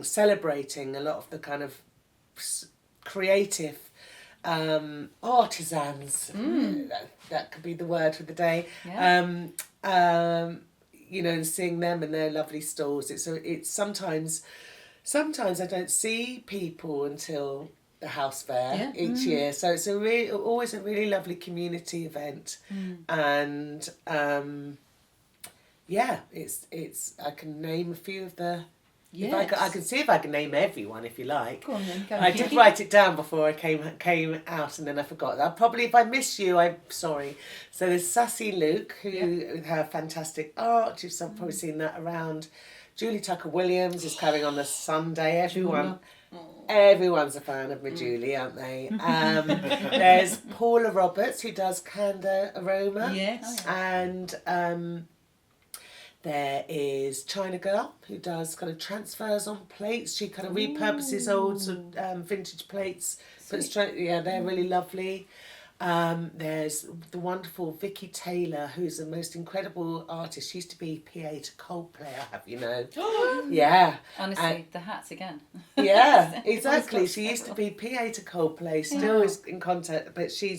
celebrating a lot of the kind of creative artisans. That could be the word for the day. You know, and seeing them and their lovely stalls. It's sometimes I don't see people until the house fair each year. So it's always a really lovely community event, and it's I can name a few of the. Yes. I can see if I can name everyone if you like. Go on then, go. I did write it down before I came out, and then I forgot. I'll probably, if I miss you, I'm sorry. So there's Sassy Luke, who with her fantastic art, you've probably seen that around. Julie Tucker-Williams is coming on the Sunday. Everyone's a fan of my Julie, aren't they? There's Paula Roberts, who does Candor Aroma. Yes. And there is China Girl, who does kind of transfers on plates. She kind of repurposes old sort of, vintage plates. They're really lovely. There's the wonderful Vicky Taylor, who's the most incredible artist. She used to be PA to Coldplay, I have you know. Honestly, the hats again. Yeah, exactly. She used to be PA to Coldplay, still is in contact, but she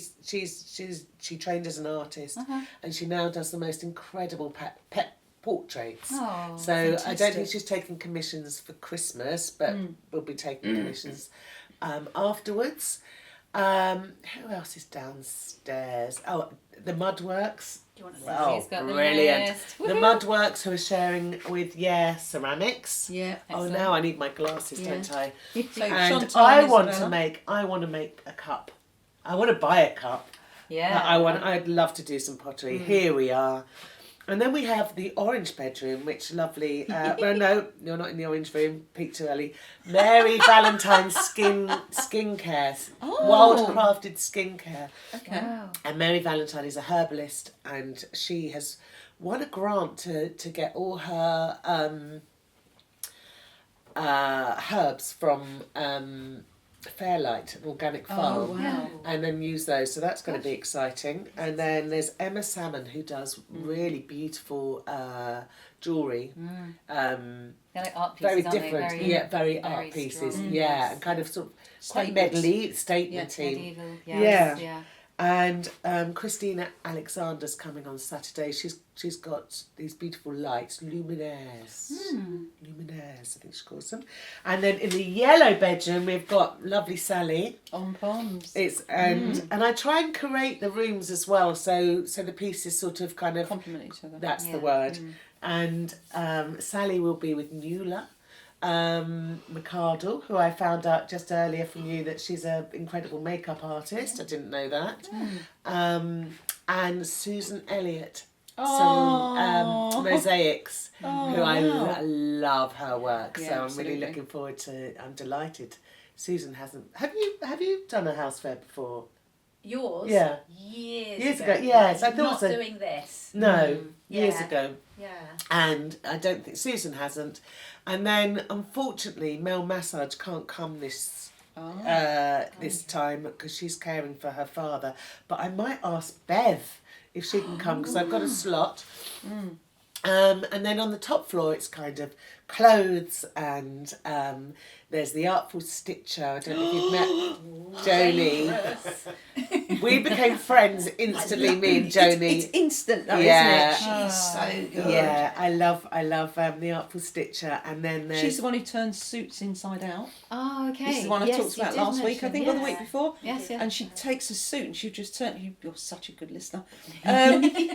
trained as an artist, and she now does the most incredible pet portraits. Oh, so fantastic. I don't think she's taking commissions for Christmas, but we'll be taking commissions afterwards. Who else is downstairs? Oh, the Mudworks. Do you want to Well, He's got the brilliant. list. The Mudworks, who are sharing with Ceramics. Yeah. Oh, Excellent. now I need my glasses, Yeah. don't I? So And Chantal I and want Isabella. to make a cup. I want to buy a cup. Yeah. I'd love to do some pottery. Here we are. And then we have the orange bedroom, which lovely. Well, no, you're not in the orange room. Peak too early. Mary Valentine's skincare, wild crafted skincare. Okay. Wow. And Mary Valentine is a herbalist, and she has won a grant to get all her herbs from Fairlight, an organic farm. Oh, wow. And then use those, so that's going to be exciting. And then there's Emma Salmon, who does really beautiful jewellery. They're like art pieces, Very aren't different, they? very art pieces, strong. yeah, and kind of sort of quite Statements. medley, statementy. Medieval. Yeah. Yes, yeah. And Christina Alexander's coming on Saturday. She's got these beautiful lights, luminaires. Luminaires, I think she calls them. And then in the yellow bedroom we've got lovely Sally. On palms. It's and I try and curate the rooms as well, so the pieces sort of kind of Complement each other. that's Yeah. the word. And Sally will be with Nuala McArdle, who I found out just earlier from you that she's an incredible makeup artist. I didn't know that. And Susan Elliott, some mosaics, who I love her work. Yeah, so I'm absolutely. really looking forward to. I'm delighted. Susan hasn't. Have you done a house fair before? Yours? Yeah. Years ago, yes, I thought Not so. doing this. No, years Yeah. ago. Yeah. And I don't think Susan hasn't. And then, unfortunately, Mel Massage can't come this time because she's caring for her father. But I might ask Bev if she can come because I've got a slot. And then on the top floor, it's kind of clothes and there's the Artful Stitcher. I don't know if you've met Joni. We became friends instantly, me and Joni. It's instant though, Yeah. isn't it? She's so good. Yeah, I love the Artful Stitcher, and then there's She's the one who turns suits inside out. Oh, okay. This is the one I Yes, talked you about did last week, I mention, think, or the yes. week before. Yes, yes. And she takes a suit and she'll just turn. You're such a good listener.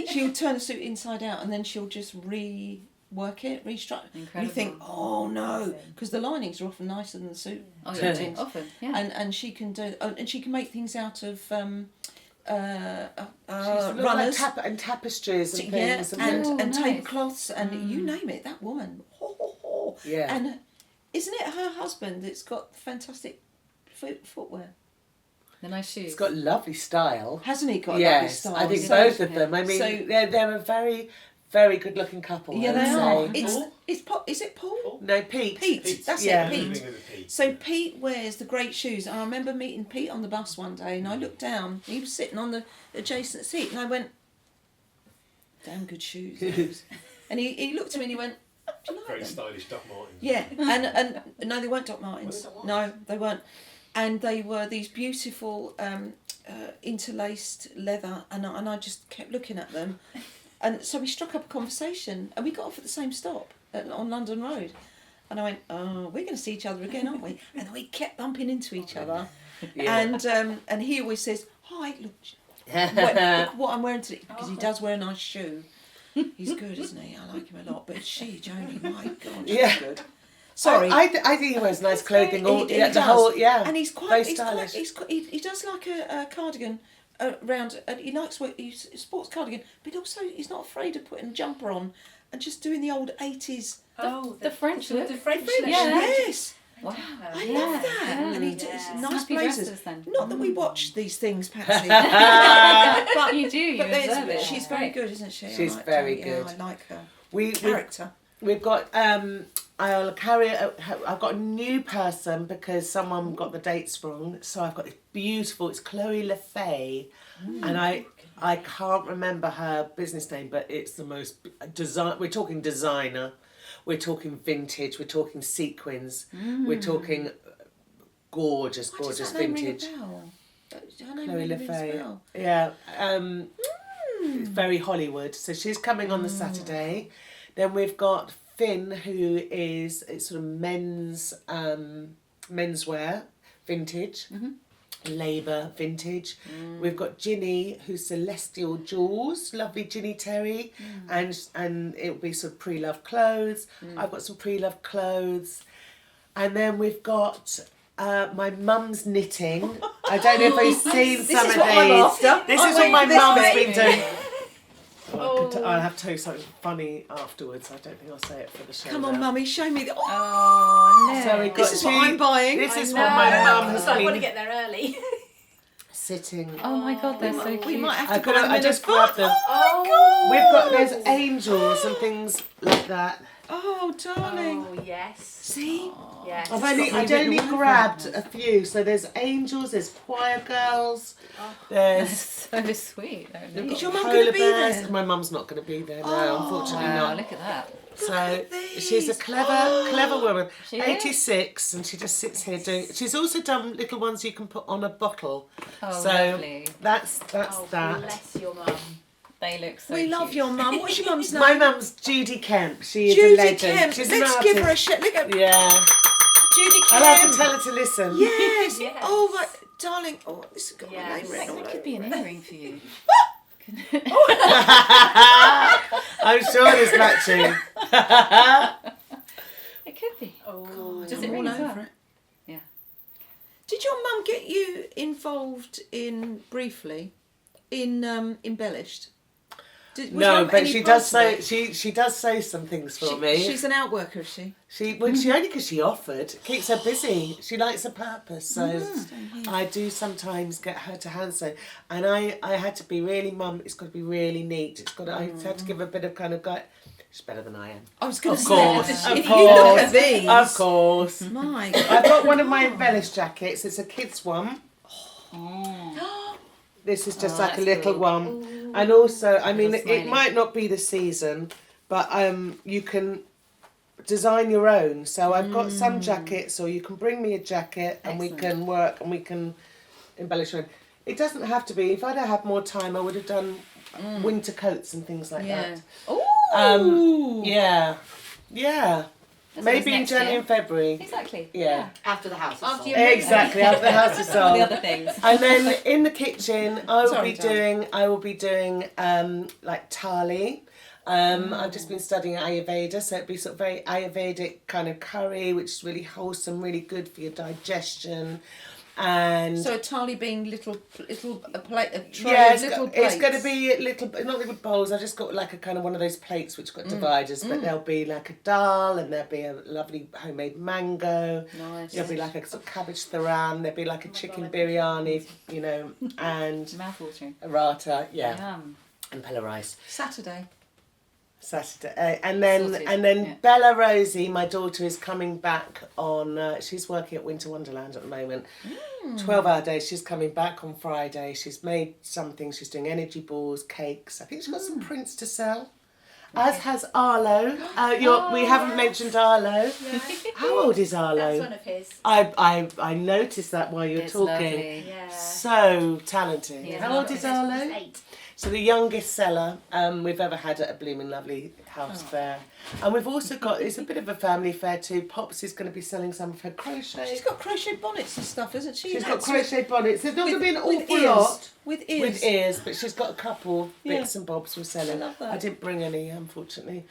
She'll turn a suit inside out and then she'll just rework it, restructure. Incredible. You think, oh no, because the linings are often nicer than the suit. Oh, yeah, fittings. often, yeah. And she can do, and she can make things out of She's runners. like and tapestries and Yeah, things. and Oh, nice. tablecloths and you name it. That woman, Yeah. And isn't it her husband that's got fantastic footwear? The nice shoes. It's got lovely style. Hasn't he got a Yes, lovely style? I think So- both of them. I mean, So- they're a very, very good looking couple. Yeah, I they would are. say. It's is it Paul? No, Pete. Pete. That's Yeah. it, Pete. Moving with the Pete. So Pete wears the great shoes. And I remember meeting Pete on the bus one day, and I looked down. He was sitting on the adjacent seat, and I went, "Damn good shoes." those." And he looked at me and he went, "Do you like Very them?" stylish Doc Martens. Yeah, and no, they weren't Doc Martens. Were they Doc No, they weren't. And they were these beautiful interlaced leather, and I just kept looking at them. And so we struck up a conversation, and we got off at the same stop on London Road. And I went, "Oh, we're going to see each other again, aren't we?" And we kept bumping into each other. Yeah. And he always says, "Hi, look what I'm wearing today," because he does wear a nice shoe. He's good, isn't he? I like him a lot. But Joni, my God, she's Yeah. good. Sorry. I think he wears nice clothing. All He the does. whole, yeah. And he's very quite stylish. he does like a cardigan around. He likes he's a sports cardigan, but also he's not afraid of putting a jumper on and just doing the old 80s. The French look. The French Yeah. look. Yes, Wow. I Yeah, love that. yeah. And he Yeah. does nice Snappy blazers. dresses then. Not that we watch these things, Patsy. But you do, you But observe it. she's very good, isn't she? She's I like very her. good. Yeah, I like her We've character. got I'll carry I've got a new person because someone got the dates wrong, so I've got this beautiful, it's Chloe LeFay, and I can't remember her business name, but it's the most we're talking designer, we're talking vintage, we're talking sequins, we're talking gorgeous Why does gorgeous that name vintage. ring a bell? Her name Chloe rings a LeFay. bell. Yeah, it's very Hollywood. So she's coming on the Saturday. Then we've got Finn, who is it's sort of menswear, vintage. Labour vintage. We've got Ginny, who's Celestial Jewels, lovely Ginny Terry, and it'll be sort of pre-loved clothes. I've got some pre-loved clothes, and then we've got my mum's knitting. I don't know if you've seen some of these. This is what my mum's been doing. I'll have to tell you something funny afterwards. I don't think I'll say it for the show. Come on, now. Mummy, show me the. So we got This is what I'm buying. This is what my mum has I want to been get there early. sitting. Oh my god, they're so cute. We might have to I buy them I in just a grabbed them. Oh, We've got there's angels and things like that. Oh, darling. oh yes. See? Yes. I'd only grabbed a few. So there's angels, there's choir girls, there's So sweet. Is your mum going to be there? My mum's not going to be there now, unfortunately Wow, not. look at that. So she's a clever woman. She is? 86, and she just sits here doing. She's also done little ones you can put on a bottle. Oh, so lovely. that's Oh, that. bless your mum. They look so We cute. love your mum. What's your mum's name? My mum's Judy Kemp. She is a Judy legend. Kemp. She's an Let's give her a artist. shit. Look at Yeah. Judy Kemp. I'll have to tell her to listen. Yes. Yes. Oh, my darling. Oh, this has got my Yes. name written all That over could be an earring for you. I'm sure there's matching. It could be. Oh, Does I'm it all ring as over well? it. Yeah. Did your mum get you involved briefly in Embellished? Was No, there but any she part does of say it? she does say some things for me. She's an outworker, is she? She only because she offered keeps her busy. She likes a purpose, so I do sometimes get her to hand sew, and I had to be really mum. It's got to be really neat. It's got to, I had to give her a bit of kind of guide. She's better than I am. I was going to Of say, course, if of you look at course, these, of course. my I've got one of my embellished jackets. It's a kid's one. This is just Oh, like a that's little cool. one, and also, I mean, Little it smiley. might not be the season, but you can design your own. So I've got some jackets, or you can bring me a jacket, and we Excellent. can work and we can embellish your own. It doesn't have to be. If I'd have had more time, I would have done winter coats and things like yeah. that. Oh, Yeah, yeah. That's Maybe in next January year. and February. Exactly. Yeah. after the house is After sold. you- Exactly, after the house is All sold. the other things. And then in the kitchen, I will be Sorry, doing like thali. I've just been studying Ayurveda, so it'd be sort of very Ayurvedic kind of curry, which is really wholesome, really good for your digestion. And so a thali being little a plate, a tray yeah, of little it's plates. going to be little, not little bowls. I just got like a kind of one of those plates which got dividers, but there'll be like a dal, and there'll be a lovely homemade mango. Nice. There'll be like a sort of cabbage tharan. There'll be like a chicken biryani, you know, and Mouth-watering. a rata, yeah, Yum. and pella rice. Saturday. Saturday, and then Sorted, yeah. Bella Rosie, my daughter, is coming back on. She's working at Winter Wonderland at the moment. 12-hour days. She's coming back on Friday. She's made something. She's doing energy balls, cakes. I think she's got some prints to sell. As has Arlo. We haven't mentioned Arlo. How old is Arlo? That's one of his. I noticed that while you were It's talking. lovely. Yeah. So talented. Yeah, How old is Arlo? 8. So the youngest seller we've ever had at a blooming lovely house fair. And we've also got, it's a bit of a family fair too. Pops is going to be selling some of her crochet. She's got crochet bonnets and stuff, isn't she? She's got crochet bonnets. There's not going to be an with awful ears. lot. With ears. With ears, but she's got a couple Yeah. bits and bobs we're selling. I love that. I didn't bring any, unfortunately.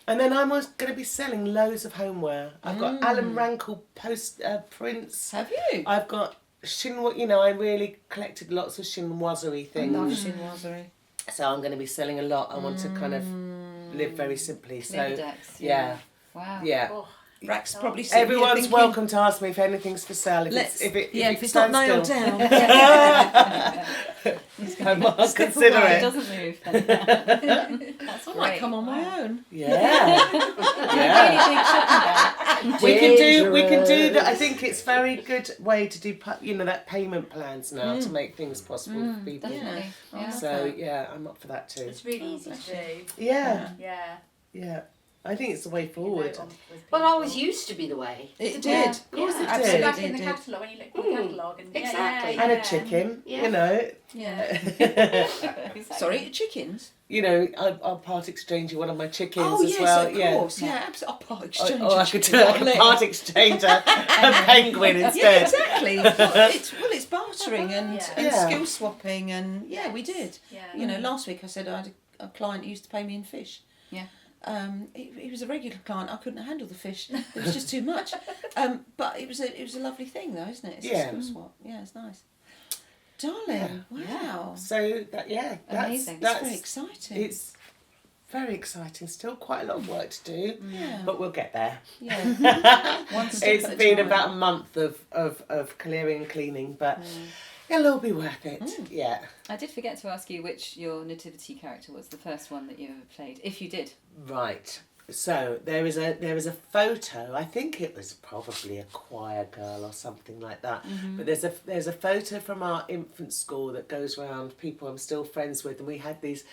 And then I'm going to be selling loads of homeware. I've got Alan Rankle prints. Have you? I've got chinois, you know, I really collected lots of chinoiserie things. Love chinoiserie. So I'm going to be selling a lot. I want to kind of live very simply. So Liverdex, yeah, Wow. yeah. Oh, Rack's probably sitting here Everyone's thinking, welcome to ask me if anything's for sale. If it's not nailed down. I might Step consider away, it. doesn't move. That's I great. might come on my own. Yeah, Yeah. we can do that. I think it's very good way to do that payment plans now to make things possible for people. Definitely. Yeah. So yeah, I'm up for that too. it's really easy to do. Yeah, Yeah. yeah. I think it's the way forward. Well, it always used to be the way. It did. Yeah. Of course it Go did. back in the did. catalogue when you look at the catalogue and Exactly. And a chicken, you know. Yeah. Sorry, chickens? You know, I'll part exchange you one of my chickens Oh as yes, well. of course. Yeah, absolutely. I'll part exchange. Or I a could chicken. I could part exchange a penguin Yeah, instead. exactly. It's bartering and Yeah. skill swapping, and we did. Yeah. You know, last week I said I had a client who used to pay me in fish. Yeah. He was a regular client. I couldn't handle the fish. It was just too much. But it was a lovely thing though, isn't it? It's a skill swap. Yeah, it's nice. Darling, wow. So Amazing. That's very exciting. It's very exciting. Still quite a lot of work to do, Yeah. but we'll get there. Yeah. One step It's at a been time. about a month of clearing and cleaning, but it'll all be worth it. Yeah. I did forget to ask you which your nativity character was, the first one that you ever played, if you did. Right. So there is a photo. I think it was probably a choir girl or something like that. But there's a photo from our infant school that goes around people I'm still friends with, and we had these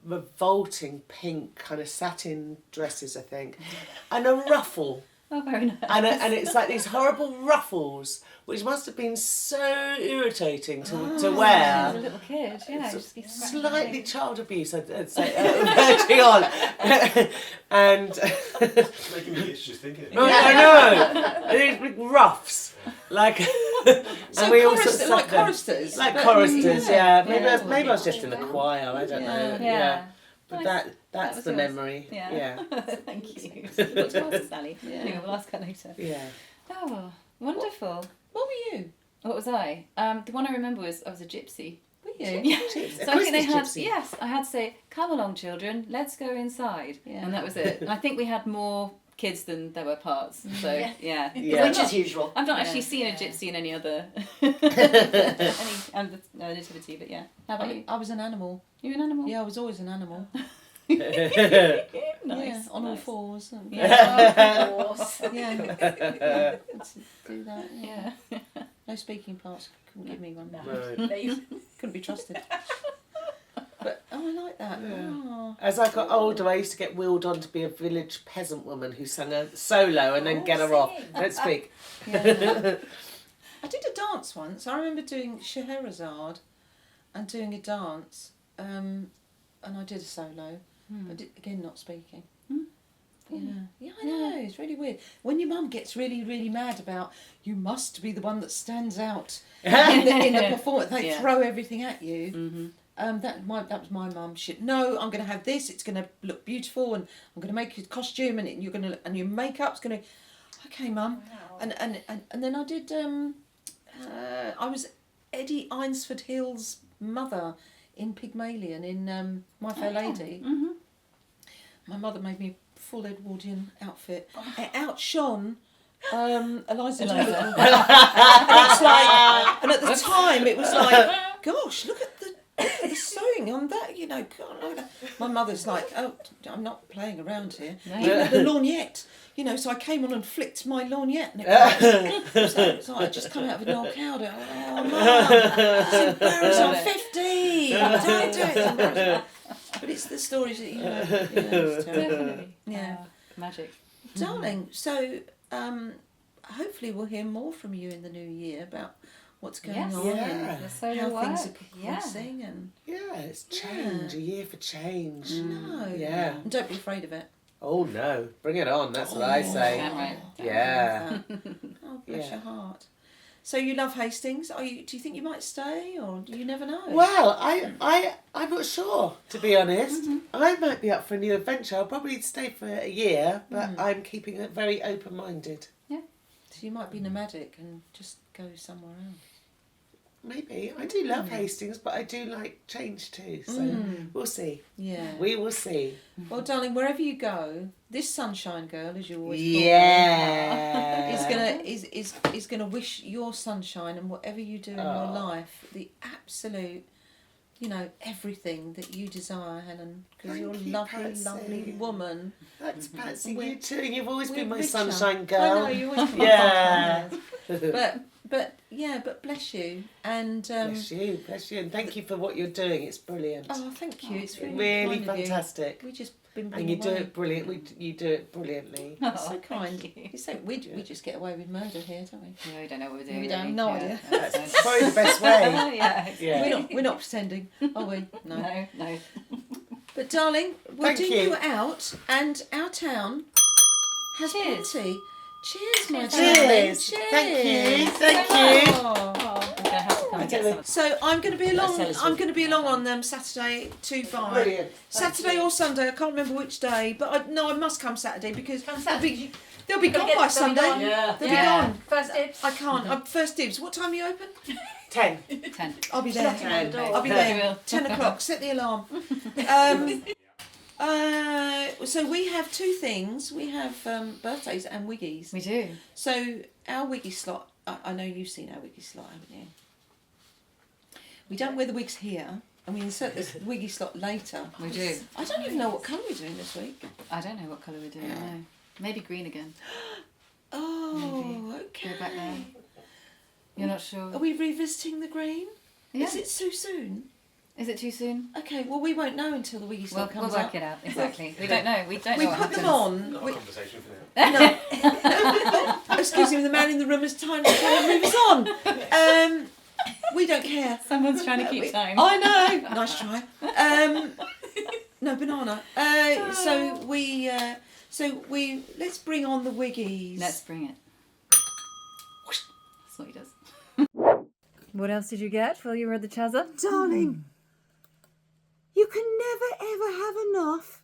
revolting pink kind of satin dresses, I think, and a ruffle. Oh, very nice. And it's like these horrible ruffles, which must have been so irritating to As a wear. little kid, yeah. just be scratching Slightly things. child abuse, I'd say, verging on. And It's making me itch just thinking of it. I know, these big ruffs, like, So choristers, like choristers. like But- choristers, yeah. Maybe Yeah. maybe I was just in the choir. I don't know. Yeah. But Nice. that's was the yours. memory. Yeah. Yeah. Thank you. What to ask Sally? Yeah. Anyway, we'll ask her later. Yeah. Oh, wonderful. What were you? What was I? The one I remember was I was a gypsy. Were you? Yeah. Gypsy. So I think they had, Christmas gypsy. yes, I had to say, come along children, let's go inside. Yeah. And that was it. And I think we had more kids than there were parts. So, yeah. Yeah. Which is usual. I've not Yeah. actually seen a gypsy in any other nativity, but yeah. How about you? I was an animal. You an animal? Yeah, I was always an animal. Nice. Yeah, on all nice. fours. And, Yeah. Of course. yeah. To do that. Yeah. Yeah. No speaking parts. Couldn't give me one. No. Couldn't be trusted. But I like that. Oh. As I got older, I used to get wheeled on to be a village peasant woman who sang a solo and then get her off. Don't speak. Yeah. I did a dance once. I remember doing Scheherazade and doing a dance, and I did a solo. I did, again, not speaking. Yeah, I know. It's really weird. When your mum gets really, really mad about you must be the one that stands out in the performance, they Yeah. throw everything at you. Mm-hmm. That was my mum. No, I'm going to have this. It's going to look beautiful, and I'm going to make your costume, and you're going to, and your makeup's going to. Okay, mum. Wow. And then I did. I was Eddie Eynsford Hill's mother in Pygmalion in My Fair Lady. Mm-hmm. My mother made me a full Edwardian outfit. It outshone Eliza Doolittle. It's like, and at the time it was like, gosh, look at the sewing on that, you know. God, look at that. My mother's like, oh, I'm not playing around here. No. Even had a lorgnette, you know. So I came on and flicked my lorgnette, and it was like I just come out of an old cow. Oh, mum, it's embarrassing. I'm 50. Don't do it. It's embarrassing. But it's the stories that you know. It's terrible. Definitely. Yeah. Magic. Darling, so hopefully we'll hear more from you in the new year about what's going Yes. on Yeah. and The solo how work. things are progressing and Yeah, it's change. A year for change. no. Yeah. And don't be afraid of it. Oh no, bring it on. That's what I say. Damn right. Yeah. Oh, bless Yeah. your heart. So you love Hastings? Do you think you might stay, or you never know? Well, I'm not sure, to be honest. I might be up for a new adventure. I'll probably stay for a year, but I'm keeping it very open-minded. So you might be nomadic and just go somewhere else. Maybe. I do love Hastings, but I do like change too. So we'll see. Yeah. We will see. Well, darling, wherever you go, this sunshine girl, as you always call Yeah. her, is gonna wish your sunshine and whatever you do in your life the absolute, you know, everything that you desire, Helen, because you're a Thank you, lovely, Patsy. lovely woman. Thanks, Patsy. We're- You too. You've always We're been my richer. sunshine I girl. know you always come Yeah. but but bless you. And Bless you, and thank you for what you're doing. It's brilliant. oh, thank you. It's Really kind of you. fantastic. We just been And you do away. it brilliant. You do it brilliantly. That's so kind. You say we just get away with murder here, don't we? Yeah, we don't know what we're doing. We don't really. no Yeah, idea. That's probably the best way. yeah. Yeah. We're not pretending, are we? No. No. But darling, we're Thank doing you. you out, and our town has Cheers. plenty. Cheers, my darling. Cheers. Cheers. Thank you. Thank you. Oh. I'm gonna have to come and get some. So I'm going to be along. tell us I'm what- going to be along on Saturday to buy. Brilliant. Saturday or Sunday, I can't remember which day, but I must come Saturday because they'll be gone Gotta by get them Sunday. gone. Yeah. They'll Yeah. be gone. First dibs. I can't. I'm first dibs. What time are you open? 10. 10. I'll be there. Knocking on the door. I'll be You there. will. 10 o'clock. Set the alarm. So we have two things. We have birthdays and Wiggies. We do. So our Wiggy slot. I know you've seen our Wiggy slot, haven't you? We don't wear the wigs here, and we insert this Wiggy slot later. We do. I don't even know what colour we're doing this week. I don't know what colour we're doing. No. Maybe green again. Oh, okay. Go back there. You're not sure? Are we revisiting the green? Yeah. Is it so soon? Is it too soon? Okay, well we won't know until the Wiggy slot We'll comes work up. it out. Exactly. We don't know. We don't We know what put them happens. on. Not We, a conversation for now. no. Excuse me, the man in the room is trying to move us on. We don't care. Someone's trying to keep time. I know. Nice try. No banana. So we let's bring on the Wiggies. Let's bring it. That's what he does. What else did you get while you were at the Chazza? Darling, you can never ever have enough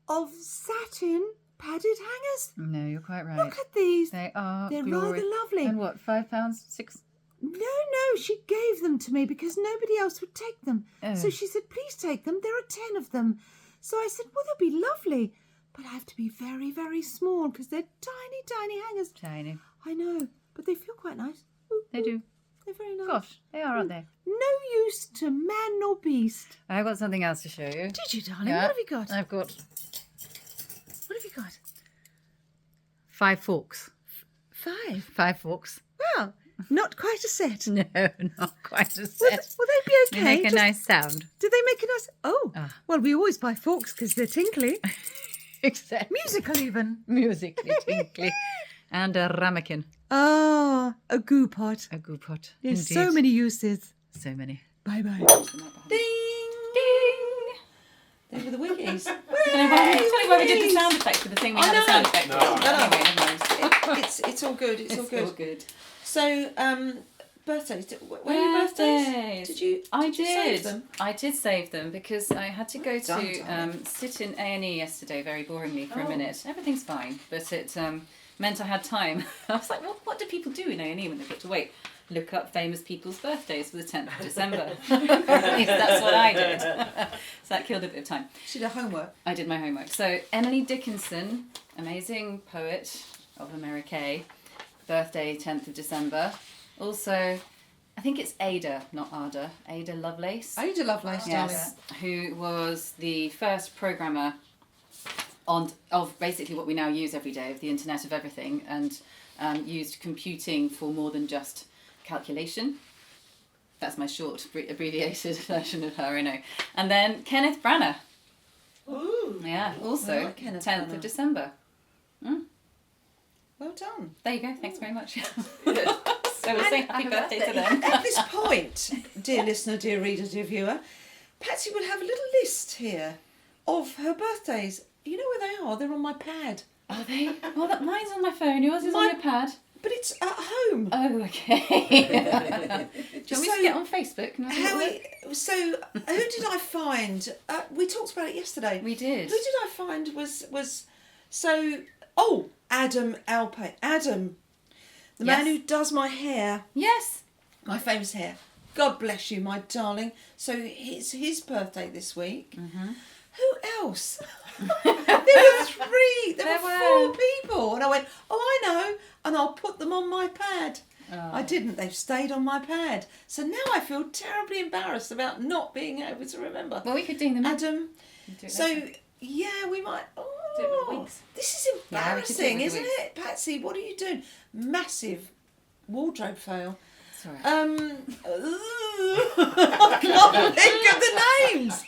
of satin padded hangers. No, you're quite right. Look at these. They are They're glorious. rather lovely. And what, £5? £6? No, she gave them to me because nobody else would take them. Oh. So she said, please take them. There are 10 of them. So I said, well, they'll be lovely. But I have to be very, very small because they're tiny, tiny hangers. Tiny. I know, but they feel quite nice. Ooh, They do. They're very nice. Gosh, they are, aren't they? No use to man nor beast. I've got something else to show you. Did you, darling? Yeah. What have you got? I've got What have you got? 5 forks. 5. 5 forks. Well, not quite a set. No, not quite a Will, set. will they be They okay? make a nice sound. Do they make a nice... Oh, Ah. well, we always buy forks because they're tinkly. Exactly. Musical even. Musically tinkly. And a ramekin. Ah, a goo pot. A goo pot. There's Indeed. so many uses. So many. Bye-bye. Ding! Ding! They were the Wiggies. Tell me why we did the sound effect for the thing we I had know. a sound effect No. for. No, no. Anyway, never mind. It's all good. It's all good. all good. So, birthdays. When are your birthdays? Birthdays. Did you? I did. You save did. them? I did save them because I had to go Done, to darling. sit in A&E yesterday very boringly for Oh. a minute. Everything's fine, but it meant I had time. I was like, well, what do people do in A&E when they've got to wait? Look up famous people's birthdays for the 10th of December. At least that's what I did. So that killed a bit of time. She did her homework. I did my homework. So Emily Dickinson, amazing poet of America, birthday 10th of December. Also, I think it's Ada, not Ada, Ada Lovelace. Ada Lovelace, darling. Yes, who was the first programmer of basically what we now use every day, of the Internet of Everything, and used computing for more than just calculation. That's my short, abbreviated version of her, I know. And then Kenneth Branagh. Ooh. Yeah, I also like Kenneth 10th Branagh. of December. Well done. There you go, thanks very much. So we'll say happy birthday to them. At this point, dear listener, dear reader, dear viewer, Patsy will have a little list here of her birthdays. You know where they are? They're on my pad. Are they? Well, mine's on my phone, yours is on your pad. But it's at home. Oh, okay. Do you want me to get on Facebook? And have a look? So, who did I find? We talked about it yesterday. We did. Who did I find was Adam Alpay. Adam, the man Yes. who does my hair, Yes. my famous hair. God bless you, my darling. So it's his birthday this week. Mm-hmm. Who else? There were 3. There There were 4 were. people, and I went, "Oh, I know," and I'll put them on my pad. Oh. I didn't. They've stayed on my pad. So now I feel terribly embarrassed about not being able to remember. Well, we could do them. Adam. Do it So later. yeah, we might. Do it with the Oh, wigs. this is Yeah, we could do it embarrassing, with the isn't wigs. it, Patsy? What are you doing? Massive wardrobe fail. It's That's all right. I can't think of the names.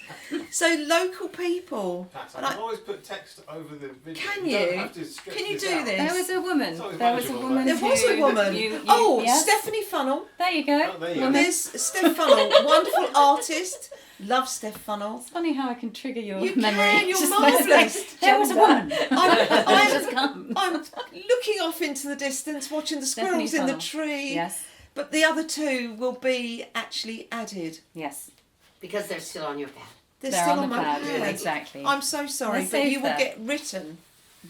So local people. Pat, I can always put text over the video. Can You don't you? have to script Can you this do out. this? There was a woman. It's always There was a manageable, woman. There was a who- woman. you- yes. Stephanie Funnell. There you go. Oh, there you go. Woman. There's Steph Funnell, wonderful artist. Love Steph Funnell. It's funny how I can trigger your You memory. can, you're Just marvellous. there was a woman. I'm, Just come. I'm looking off into the distance, watching the Stephanie squirrels in the Funnell. tree. Yes. But the other two will be actually added. Yes. Because they're still on your pad. They're They're still on the my pad. pad. Exactly. I'm so sorry, They're but safe you will there. get written,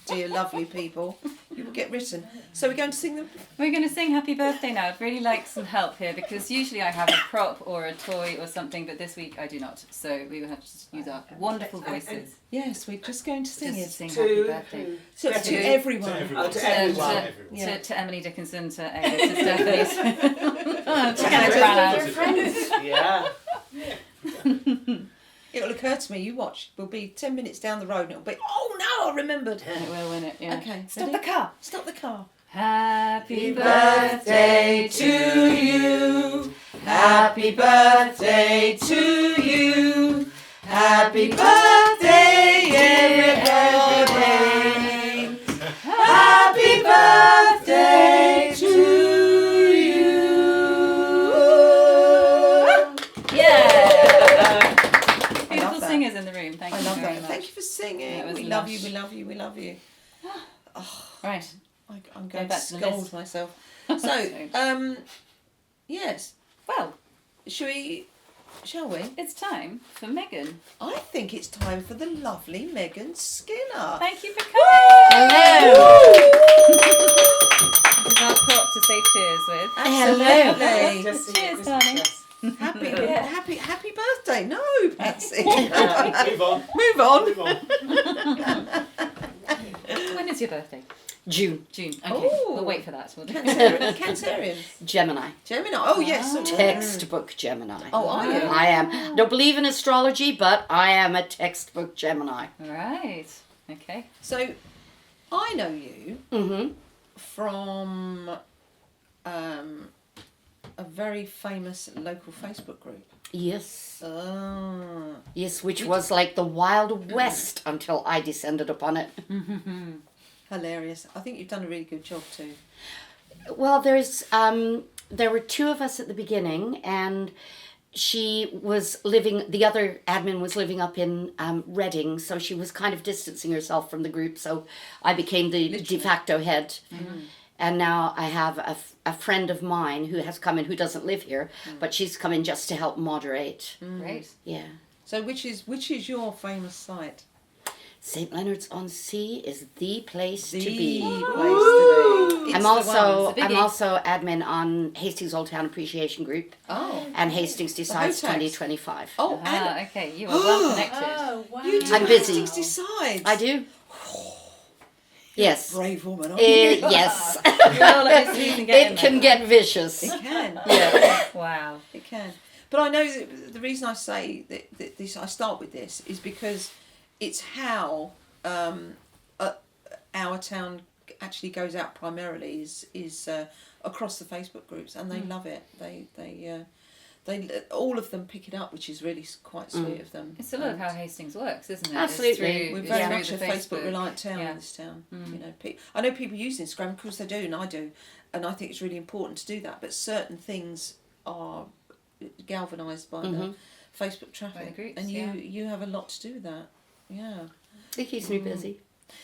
dear lovely people. You will get written. So we're going to sing them. We're going to sing Happy Birthday now. I'd really like some help here because usually I have a prop or a toy or something, but this week I do not. So we will have to just use our wonderful voices Yes, we're just going to sing just to it. sing To Happy Birthday. who? So to Stephanie? everyone. To everyone. Oh, to everyone. Yeah. To Emily Dickinson, to Stephanie, to Hannah. Branagh. Yeah. It'll occur to me, you watch, we'll be 10 minutes down the road and it'll be, oh no, I remembered. It will win it, yeah. Okay, Stop ready? the car. Stop the car. Happy birthday to you. Happy birthday to you. Happy birthday, everybody. Happy birthday to you. Yeah! Beautiful love that. singers in the room. Thank I you love very that. much. Thank you for singing. That was We love you, lush. we love you, we love you. Right. I'm going to back to the scold list. myself. So, yes, Well, shall we? it's time for Megan. I think it's time for the lovely Megan Skinner. Thank you for coming. Hello. This is our prop to say cheers with. Absolutely. Just Cheers, Christmas darling. dress. Happy birthday. No, Patsy. Move on. Move on. Move on. When is your birthday? June. June. Okay. Ooh. We'll wait for that. We'll do. Cancerian. Gemini. Gemini. Oh, yes. Wow. Textbook Gemini. Oh, are you? I am. Don't believe in astrology, but I am a textbook Gemini. Right. Okay. So, I know you Mm-hmm. from a very famous local Facebook group. Yes. Oh. Yes, which was like the Wild West until I descended upon it. Hilarious. I think you've done a really good job too. Well, there were two of us at the beginning, and she was living, the other admin was living up in Reading, so she was kind of distancing herself from the group, so I became the de facto head. And now I have a friend of mine who has come in, who doesn't live here, but she's come in just to help moderate. Great. Yeah. So which is your famous site? St Leonards on Sea is the place The to be. place to be. It's I'm the also one. It's a biggie. I'm also admin on Hastings Old Town Appreciation Group Oh. and Hastings Decides hotels. 2025. Oh, Ah, okay. You are well connected. Oh, wow. you do I'm busy. Hastings Decides. I do. Yes. Brave woman, aren't you? Yes. You will let your season get in It can there. get vicious. It can. Wow. It can. But I know that the reason I say that this, I start with this, is because it's how our town actually goes out primarily is across the Facebook groups, and they love it. They all of them pick it up, which is really quite sweet of them. It's a lot of how Hastings works, isn't it? Absolutely. It's through, We're it's very through much a the Facebook reliant town Yeah. in this town. You know, I know people use Instagram, of course they do, and I do, and I think it's really important to do that. But certain things are galvanised by the Facebook traffic, By the groups, and yeah. you have a lot to do with that. Yeah. It keeps me busy.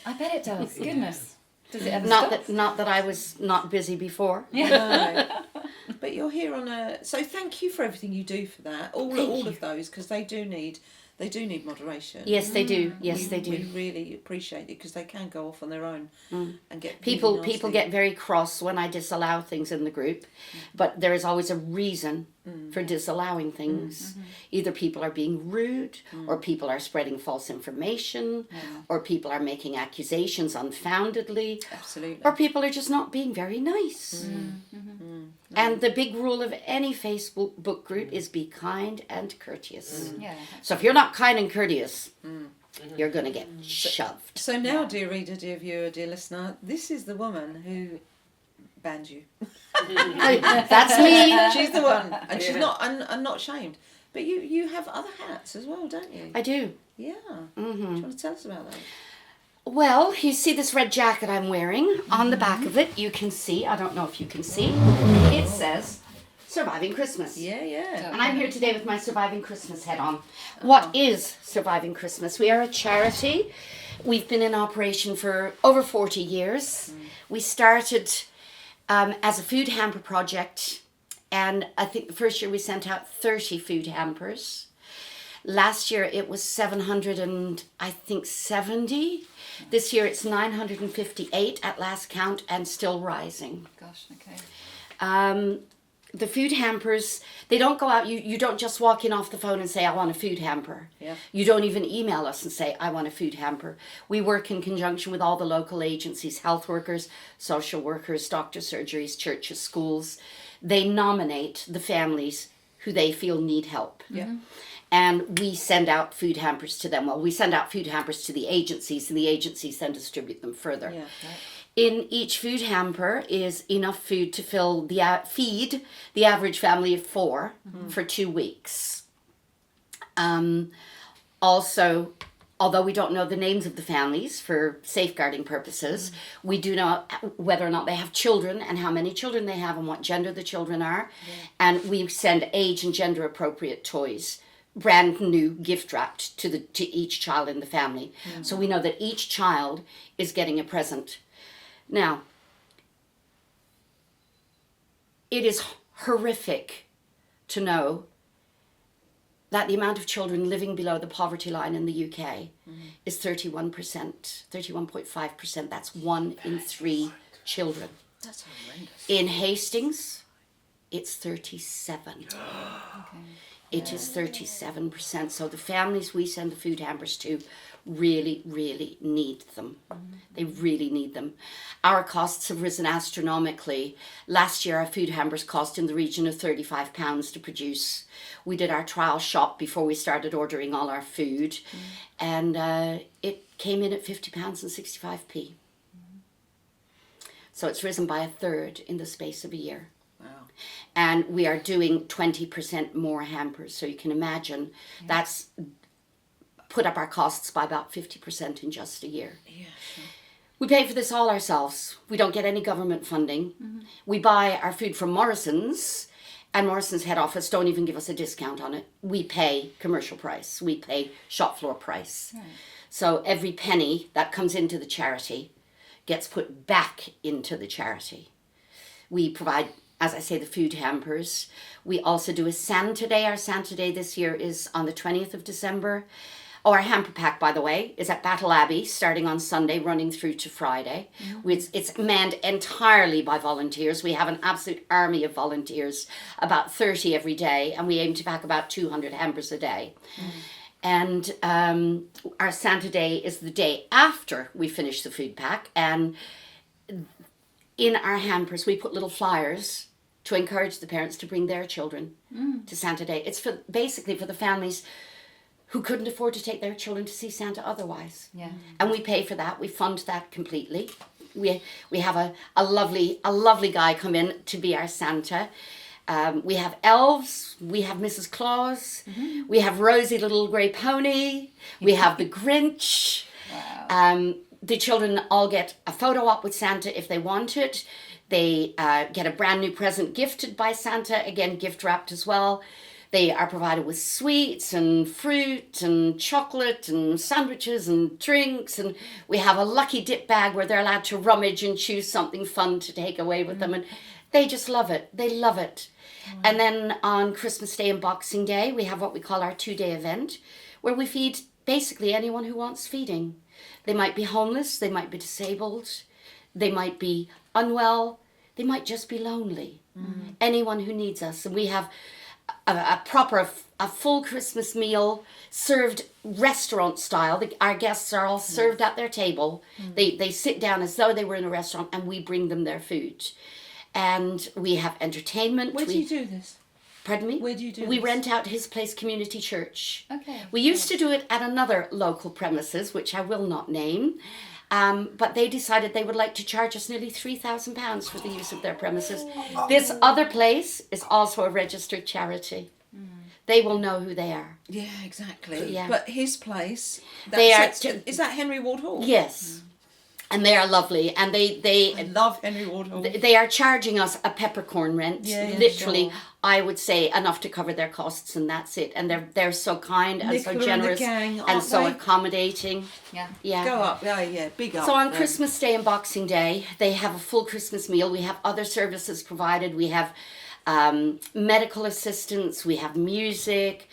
I bet it does. Goodness. Does it ever Not stop? that I was not busy before. No. But you're here on a. So thank you for everything you do for that. All Thank you. of those, because they do need moderation. Yes, they do. Yes, they We do. really appreciate it because they can go off on their own and get People really nasty. get very cross when I disallow things in the group, but there is always a reason for disallowing things. Either people are being rude, or people are spreading false information, or people are making accusations unfoundedly, Absolutely. or people are just not being very nice. And the big rule of any Facebook group is be kind and courteous. Yeah. So if you're not kind and courteous, you're going to get shoved. So now, dear reader, dear viewer, dear listener, this is the woman who banned you. That's me. She's the one, and she's not. I'm not ashamed. But you have other hats as well, don't you? I do. Yeah. Do you want to tell us about that? Well, you see this red jacket I'm wearing. On the back of it, you can see, I don't know if you can see, it says Surviving Christmas. Yeah. And I'm here today with my Surviving Christmas hat on. What is Surviving Christmas? We are a charity. We've been in operation for over 40 years. We started as a food hamper project, and I think the first year we sent out 30 food hampers. Last year it was 770. This year it's 958 at last count and still rising. Gosh, okay. The food hampers, they don't go out, you don't just walk in off the phone and say, I want a food hamper. Yeah. You don't even email us and say, I want a food hamper. We work in conjunction with all the local agencies, health workers, social workers, doctor surgeries, churches, schools. They nominate the families who they feel need help. Yeah. And we send out food hampers to them. Well, we send out food hampers to the agencies, and the agencies then distribute them further. Yeah. In each food hamper is enough food to feed the average family of 4 for 2 weeks. Also, although we don't know the names of the families for safeguarding purposes, we do know whether or not they have children and how many children they have and what gender the children are. And we send age and gender appropriate toys, brand new, gift wrapped to each child in the family. So we know that each child is getting a present. Now, it is horrific to know that the amount of children living below the poverty line in the UK is 31%, 31.5%. That's 1 in 3 children. That's horrendous. In Hastings, it's 37. It is 37%. So the families we send the food hampers to really, really need them. They really need them. Our costs have risen astronomically. Last year, our food hampers cost in the region of £35 to produce. We did our trial shop before we started ordering all our food, and it came in at £50 and 65p. So it's risen by a third in the space of a year. Wow. And we are doing 20% more hampers. So you can imagine that's put up our costs by about 50% in just a year. Yeah. Sure. We pay for this all ourselves. We don't get any government funding. We buy our food from Morrison's, and Morrison's head office don't even give us a discount on it. We pay commercial price. We pay shop floor price. Right. So every penny that comes into the charity gets put back into the charity. We provide, as I say, the food hampers. We also do a Santa Day. Our Santa Day this year is on the 20th of December. Our hamper pack, by the way, is at Battle Abbey, starting on Sunday, running through to Friday. It's manned entirely by volunteers. We have an absolute army of volunteers, about 30 every day, and we aim to pack about 200 hampers a day. And our Santa Day is the day after we finish the food pack, and in our hampers we put little flyers to encourage the parents to bring their children to Santa Day. It's basically for the families who couldn't afford to take their children to see Santa otherwise. Yeah. And we pay for that. We fund that completely. We have a lovely guy come in to be our Santa. We have elves. We have Mrs. Claus. We have Rosie Little Grey Pony. We have the Grinch. Wow. The children all get a photo op with Santa if they want it. They get a brand new present gifted by Santa, again gift wrapped as well. They are provided with sweets and fruit and chocolate and sandwiches and drinks, and we have a lucky dip bag where they're allowed to rummage and choose something fun to take away with them, and they just love it. They love it. And then on Christmas Day and Boxing Day, we have what we call our 2-day event, where we feed basically anyone who wants feeding. They might be homeless, they might be disabled, they might be unwell, they might just be lonely. Anyone who needs us. And we have a full Christmas meal served restaurant style. Our guests are all served at their table. They sit down as though they were in a restaurant, and we bring them their food. And we have entertainment. Where do you do this? Pardon me? Where do you do We this? rent out His Place Community Church. Okay. We used to do it at another local premises, which I will not name. But they decided they would like to charge us nearly £3,000 for the use of their premises. This other place is also a registered charity. They will know who they are. Yeah, exactly. Yeah. But his place, They are is that Henry Ward Hall? Yes. And they are lovely. And I they love Henry Ward Hall. they are charging us a peppercorn rent. Yeah, literally, sure. I would say enough to cover their costs, and that's it. And they're so kind and Nicola so and the generous gang, and aren't so they? accommodating. Yeah. Yeah. Go up, yeah, big up. So on there. Christmas Day and Boxing Day, they have a full Christmas meal. We have other services provided. We have medical assistance. We have music.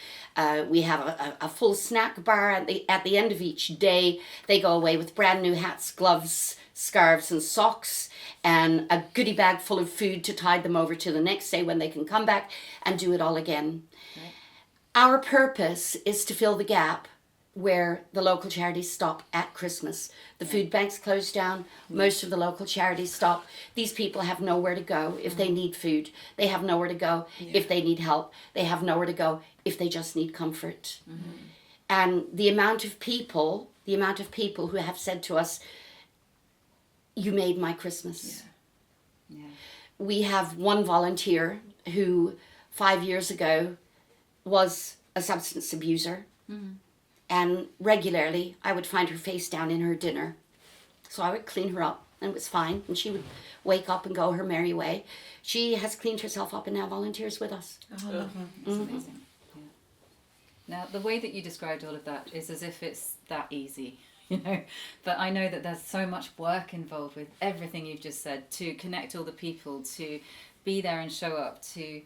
We have a full snack bar. At the end of each day, they go away with brand new hats, gloves, scarves and socks, and a goodie bag full of food to tide them over to the next day when they can come back and do it all again. Right. Our purpose is to fill the gap where the local charities stop at Christmas. The food banks close down. Most of the local charities stop. These people have nowhere to go if they need food. They have nowhere to go if they need help. They have nowhere to go if they just need comfort. And the amount of people who have said to us, "You made my Christmas." Yeah. We have one volunteer who 5 years ago was a substance abuser. And regularly I would find her face down in her dinner. So I would clean her up and it was fine. And she would wake up and go her merry way. She has cleaned herself up and now volunteers with us. Oh, I love her. It's amazing. Yeah. Now, the way that you described all of that is as if it's that easy, But I know that there's so much work involved with everything you've just said to connect all the people, to be there and show up, to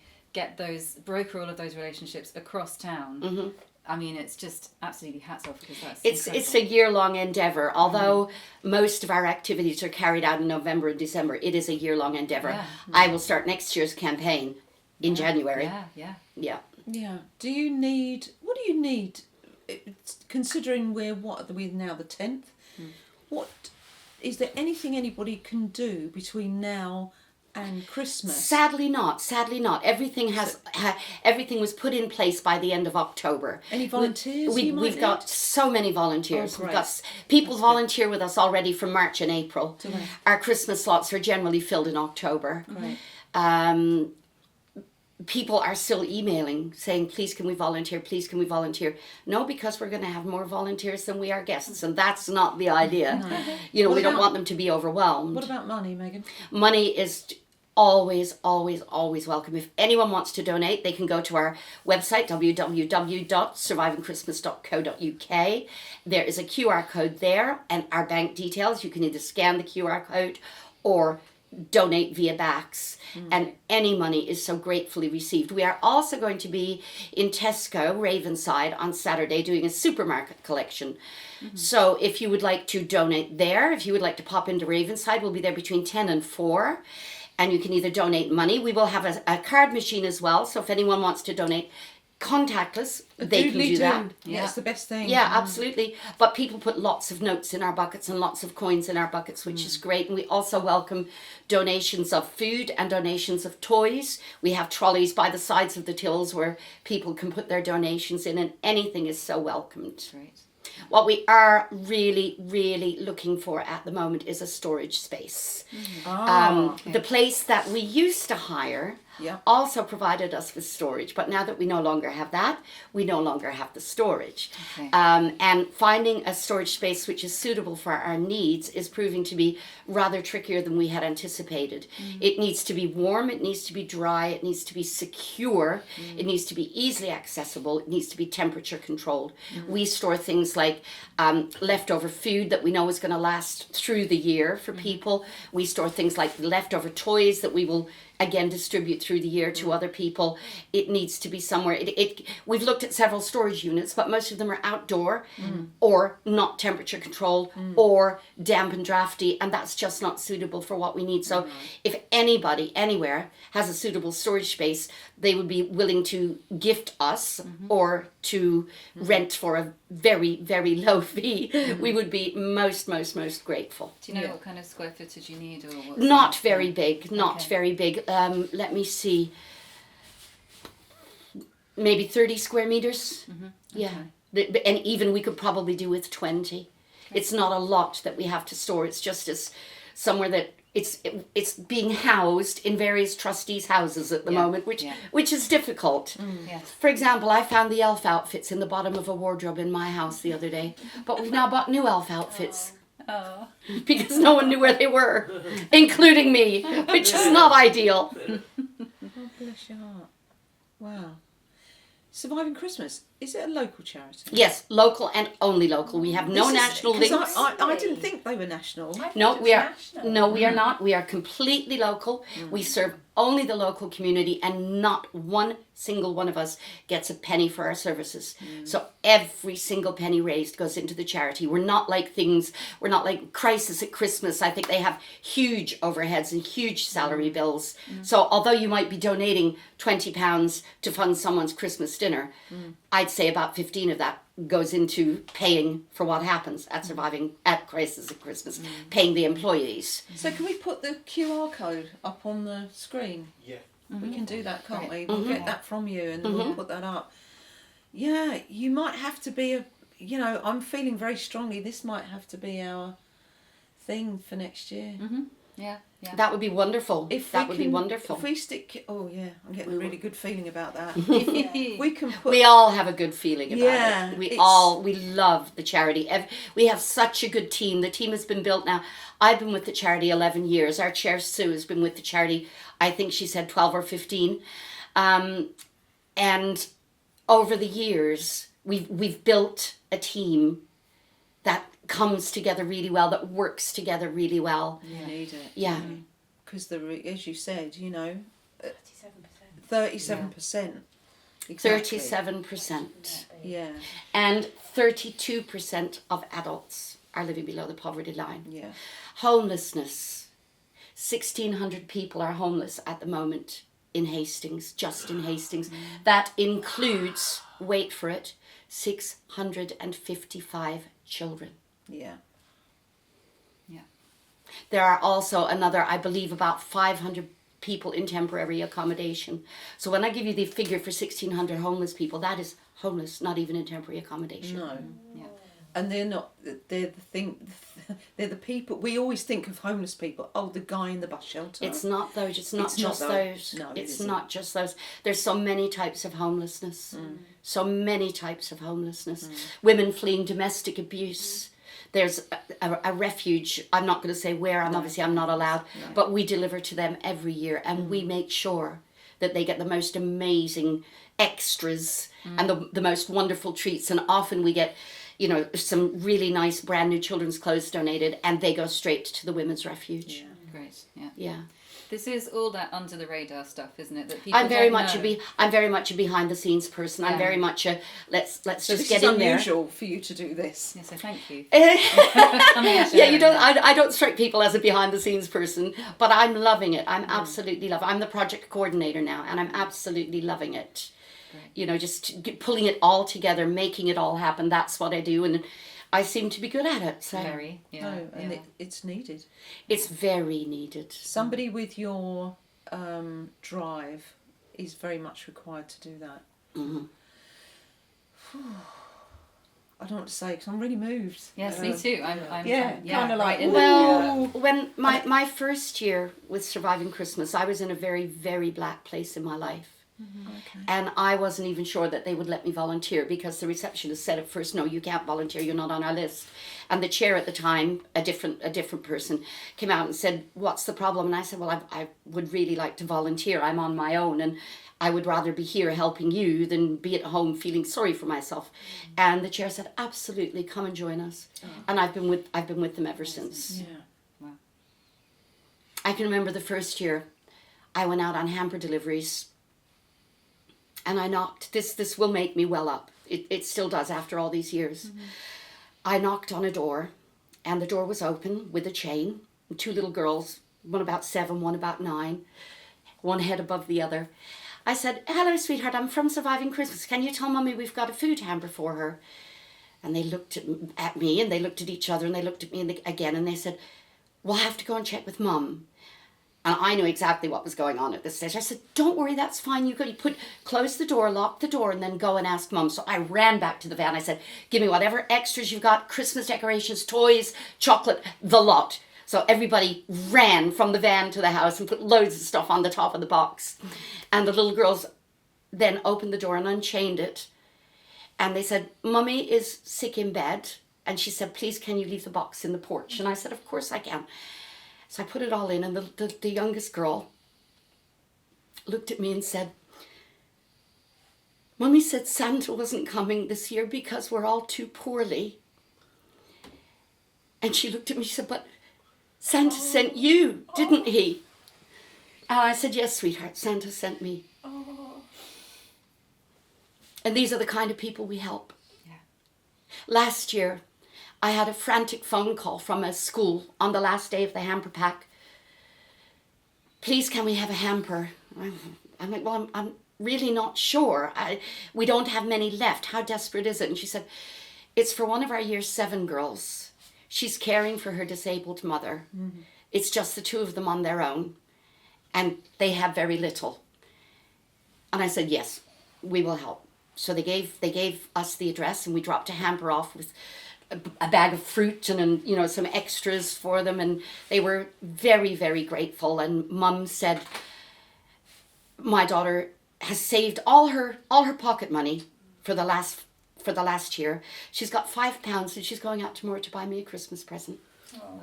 broker all of those relationships across town. I mean, it's just absolutely hats off because It's a year-long endeavour. Although most of our activities are carried out in November and December, it is a year-long endeavour. Yeah. I will start next year's campaign in January. Yeah. Yeah. Yeah. What do you need, considering we're now the 10th? What is there anything anybody can do between now and Christmas? Sadly not. Everything everything was put in place by the end of October. Any volunteers? We've got so many volunteers. Oh, We've great. got people volunteer with us already from March and April. Our Christmas slots are generally filled in October. Great. People are still emailing saying, please can we volunteer? No, because we're going to have more volunteers than we are guests, and that's not the idea. We don't want them to be overwhelmed. What about money, Megan? Money is always welcome. If anyone wants to donate, they can go to our website, www.survivingchristmas.co.uk. There is a QR code there and our bank details. You can either scan the QR code or donate via backs, and any money is so gratefully received. We are also going to be in Tesco, Ravenside, on Saturday doing a supermarket collection. So if you would like to donate there, if you would like to pop into Ravenside, we'll be there between 10 and 4. And you can either donate money. We will have a card machine as well. So if anyone wants to donate contactless, they can do that. Yeah, it's the best thing. Yeah, absolutely. But people put lots of notes in our buckets and lots of coins in our buckets, which is great. And we also welcome donations of food and donations of toys. We have trolleys by the sides of the tills where people can put their donations in, and anything is so welcomed. Great. What we are really, really looking for at the moment is a storage space. The place that we used to hire also provided us with storage, but now that we no longer have that, we no longer have the storage. And finding a storage space which is suitable for our needs is proving to be rather trickier than we had anticipated. It needs to be warm, it needs to be dry, it needs to be secure, it needs to be easily accessible, it needs to be temperature controlled. We store things like leftover food that we know is going to last through the year for people. We store things like leftover toys that we will again distribute through the year to other people. It needs to be somewhere. We've looked at several storage units, but most of them are outdoor or not temperature controlled or damp and drafty, and that's just not suitable for what we need. So if anybody anywhere has a suitable storage space, they would be willing to gift us or to rent for a very, very low fee. We would be most grateful. Do you know what kind of square footage you need, or what's Not very big. Very big. Let me see. Maybe 30 square meters. Yeah. And even we could probably do with 20. It's not a lot that we have to store. It's just as somewhere that it's being housed in various trustees' houses at the moment, which is difficult. Yes. For example, I found the elf outfits in the bottom of a wardrobe in my house the other day, but we've now bought new elf outfits. Oh. Because no one knew where they were, including me, which is not ideal. Oh, bless your heart. Wow. Surviving Christmas, is it a local charity? Yes, local and only local. We have no national 'cause links. I didn't think they were national. No, we are not. We are completely local. We serve only the local community, and not one single one of us gets a penny for our services. So every single penny raised goes into the charity. We're not like Crisis at Christmas. I think they have huge overheads and huge salary bills. So although you might be donating £20 to fund someone's Christmas dinner, I'd say about 15 of that goes into paying for what happens at Crisis at Christmas, paying the employees. So can we put the QR code up on the screen? Yeah. We can do that, can't Great. we? We'll get that from you and we'll put that up. Yeah, you might have to be I'm feeling very strongly this might have to be our thing for next year. Yeah. Yeah. That would be wonderful. That would be wonderful. If we stick, I'm getting a really good feeling about that. If we can put, We all have a good feeling about Yeah, it. it's- We love the charity. We have such a good team. The team has been built now. I've been with the charity 11 years. Our chair, Sue, has been with the charity, I think she said 12 or 15. And over the years, we've built a team that comes together really well, that works together really well. you need it. Yeah. Because as you said, 37%. 37%. Exactly. 37%. Yeah. And 32% of adults are living below the poverty line. Yeah. Homelessness. 1,600 people are homeless at the moment in Hastings, just in Hastings. That includes, wait for it, 655 children. Yeah. There are also I believe about 500 people in temporary accommodation. So when I give you the figure for 1,600 homeless people, that is homeless, not even in temporary accommodation. No. Yeah. And they're the people, we always think of homeless people, the guy in the bus shelter. It's not those. It's not It's just not those. No, it's isn't. not just those. There's so many types of homelessness. So many types of homelessness. Women fleeing domestic abuse. There's a refuge. I'm not going to say where. I'm not allowed. No. But we deliver to them every year, and we make sure that they get the most amazing extras and the most wonderful treats. And often we get, some really nice brand new children's clothes donated, and they go straight to the women's refuge. Yeah. Great. Yeah. Yeah. This is all that under the radar stuff, isn't it? That people I'm very don't much know. I'm very much a behind the scenes person. I'm Yeah. very much a let's So just this get is in there. unusual for you to do this. Yeah, so thank you. Yeah, you don't. I don't strike people as a behind the scenes person, but I'm loving it. I'm absolutely loving. I'm the project coordinator now, and I'm absolutely loving it. Great. Just pulling it all together, making it all happen. That's what I do, and I seem to be good at it. So Very. Yeah. No, and yeah. it's needed. it's very needed. Somebody with your drive is very much required to do that. Hmm. I don't know what to say because I'm really moved. Yes, me too. I'm yeah, kinda like, right in Well, when my first year with Surviving Christmas, I was in a very, very black place in my life. Okay. And I wasn't even sure that they would let me volunteer because the receptionist said at first, no, you can't volunteer, you're not on our list. And the chair at the time, a different person, came out and said, what's the problem? And I said, well, I would really like to volunteer. I'm on my own and I would rather be here helping you than be at home feeling sorry for myself. And the chair said, absolutely, come and join us. And I've been with them ever since. Yeah. I can remember the first year I went out on hamper deliveries and I knocked. This will make me well up. It still does after all these years. Mm-hmm. I knocked on a door and the door was open with a chain. And two little girls, one about 7, one about 9, one head above the other. I said, hello, sweetheart, I'm from Surviving Christmas. Can you tell Mummy we've got a food hamper for her? And they looked at me and they looked at each other and they looked at me again and they said, we'll have to go and check with Mum. And I knew exactly what was going on at this stage. I said, don't worry, that's fine. You could close the door, lock the door, and then go and ask Mum. So I ran back to the van. I said, give me whatever extras you've got, Christmas decorations, toys, chocolate, the lot. So everybody ran from the van to the house and put loads of stuff on the top of the box. And the little girls then opened the door and unchained it. And they said, Mummy is sick in bed. And she said, please, can you leave the box in the porch? And I said, of course I can. So I put it all in, and the youngest girl looked at me and said, Mummy said Santa wasn't coming this year because we're all too poorly. And she looked at me, she said, but Santa sent you, didn't he? And I said, yes, sweetheart, Santa sent me. And these are the kind of people we help. Yeah. Last year, I had a frantic phone call from a school on the last day of the hamper pack. Please, can we have a hamper? I'm like, well, I'm really not sure. We don't have many left. How desperate is it? And she said, it's for one of our year 7 girls. She's caring for her disabled mother. Mm-hmm. It's just the 2 of them on their own. And they have very little. And I said, yes, we will help. So they gave us the address, and we dropped a hamper off with a bag of fruit and you know, some extras for them, and they were very, very grateful. And Mum said, my daughter has saved all her pocket money for the last year. She's got £5 and she's going out tomorrow to buy me a Christmas present. Oh.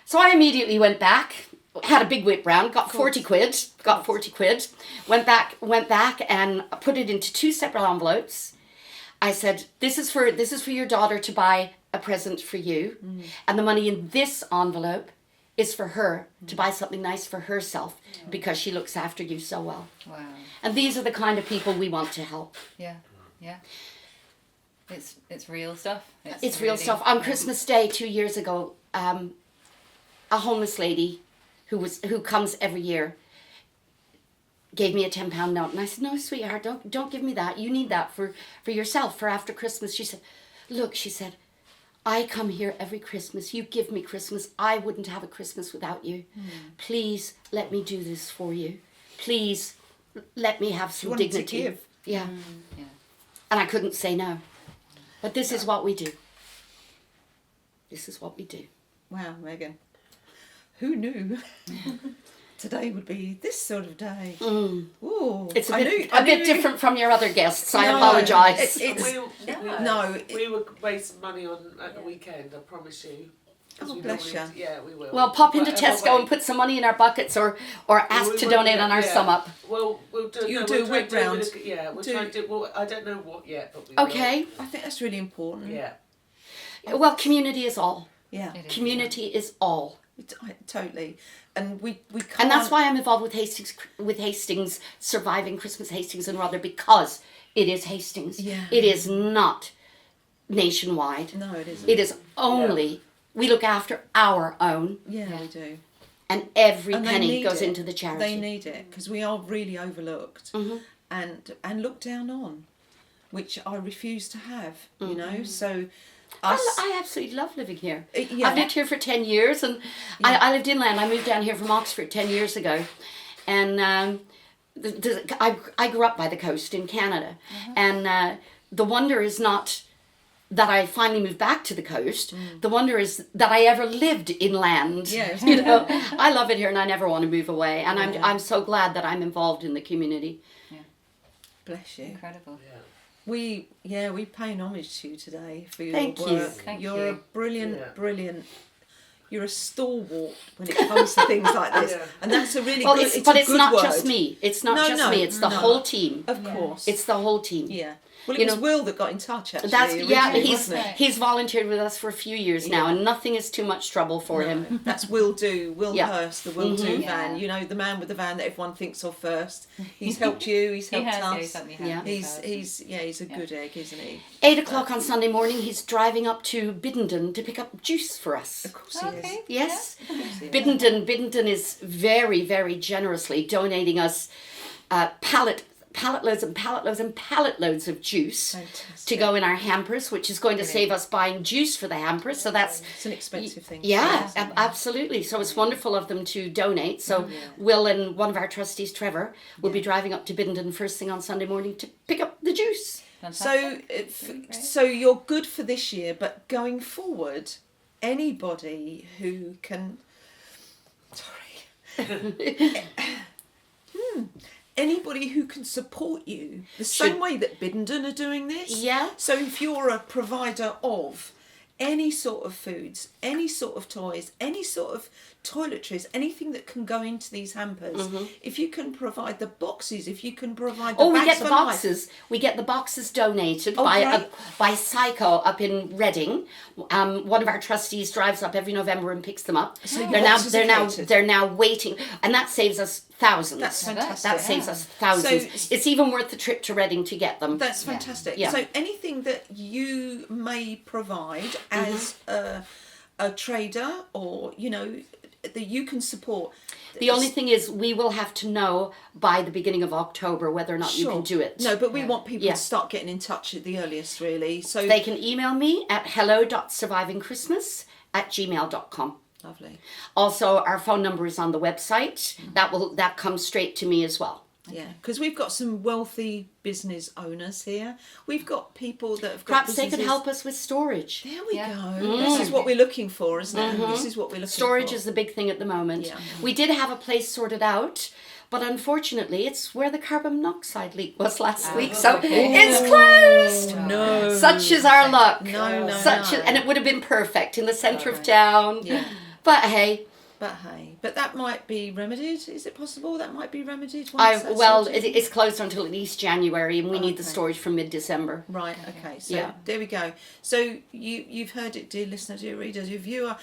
So I immediately went back, had a big whip round, got 40 quid, went back and put it into 2 separate envelopes. I said, this is for your daughter to buy a present for you. Mm. And the money in this envelope is for her to buy something nice for herself because she looks after you so well. Wow. And these are the kind of people we want to help. Yeah, yeah. It's real stuff. It's real stuff. On Christmas Day 2 years ago, a homeless lady who comes every year gave me a £10 note, and I said, no, sweetheart, don't give me that. You need that for yourself, for after Christmas. She said, look, she said, I come here every Christmas. You give me Christmas. I wouldn't have a Christmas without you. Please let me do this for you. Please let me have some dignity. To give. Yeah. Yeah. And I couldn't say no. But this is what we do. This is what we do. Wow, Megan. Who knew? Today would be this sort of day. Mm. Ooh, it's a bit different from your other guests. I apologise. We will raise some money on at the weekend. I promise you. Oh, bless you. Yeah, we will. Well, pop into Tesco and put some money in our buckets, or ask to donate on our sum up. Well, we'll do. You'll do a whip round. We'll try and do. Well, I don't know what yet, but we okay. will. I think that's really important. Yeah. Well, community is all. Yeah. Community is all. Totally. And we can't... And that's why I'm involved with Hastings, surviving Christmas Hastings and Rother, because it is Hastings. Yeah. It is not nationwide. No, it isn't. It is only, we look after our own. Yeah, we do. And every penny goes into the charity. They need it, because we are really overlooked and looked down on, which I refuse to have, you know, so... I absolutely love living here. I've lived here for 10 years, and I lived inland. I moved down here from Oxford 10 years ago, and I grew up by the coast in Canada, and the wonder is not that I finally moved back to the coast. The wonder is that I ever lived inland. Yes. You know, I love it here, and I never want to move away, and I'm so glad that I'm involved in the community. Yeah. Bless you. Incredible. Yeah. We pay homage to you today for your Thank work. you. Thank You're you. a brilliant. You're a stalwart when it comes to things like this, and that's a really good. It's not just me. It's not just me. It's the whole team. Of course, it's the whole team. Yeah. Well, it was Will that got in touch actually. He's volunteered with us for a few years now, and nothing is too much trouble for him. That's Will Hurst, the Will Do van. You know, the man with the van that everyone thinks of first. He's helped you. He's helped us. He's a good egg, isn't he? 8 o'clock on Sunday morning, he's driving up to Biddenden to pick up juice for us. Of course he is. Yes, Biddenden is very, very generously donating us pallet loads and pallet loads and pallet loads of juice Fantastic. to go in our hampers, which is going to save us buying juice for the hampers. So that's It's an expensive thing. yeah, absolutely. So it's wonderful of them to donate. So Will and one of our trustees, Trevor, will be driving up to Biddenden first thing on Sunday morning to pick up the juice. So, so you're good for this year, but going forward, anybody who can, anybody who can support you the same way that Biddenden are doing this. Yeah. So if you're a provider of any sort of foods, any sort of toys, any sort of toiletries, anything that can go into these hampers, if you can provide the boxes, if you can provide the Oh, we bags get the for life. boxes. We get the boxes donated Oh, great. by Psycho up in Reading. One of our trustees drives up every November and picks them up. So your they're now boxes are catered. they're now waiting, and that saves us thousands. That's fantastic. That saves us thousands. So- it's even worth the trip to Reading to get them. That's fantastic. Yeah. So anything that you may provide as a trader, or that you can support. The only thing is, we will have to know by the beginning of October whether or not you can do it. No, but we want people Yeah. to start getting in touch at the earliest, really. So They can email me at hello.survivingchristmas@gmail.com. lovely. Also, our phone number is on the website. That comes straight to me as well. Yeah, because we've got some wealthy business owners here. We've got people that have got Perhaps they businesses. could help us with storage. There we Yeah. go. This is what we're looking for, isn't it? This is what we're looking Storage for. is the big thing at the moment. Yeah. We did have a place sorted out, but unfortunately, it's where the carbon monoxide leak was last week, so it's closed. No. Such is our luck. No, no, Such no. and it would have been perfect in the centre of town. Yeah. But hey, But that might be remedied. Is it possible that might be remedied? Once that's sorted? it's closed until at least January, and we need the storage from mid-December. Right. Okay. So Yeah. there we go. So you've heard it, dear listener, dear reader, dear viewer.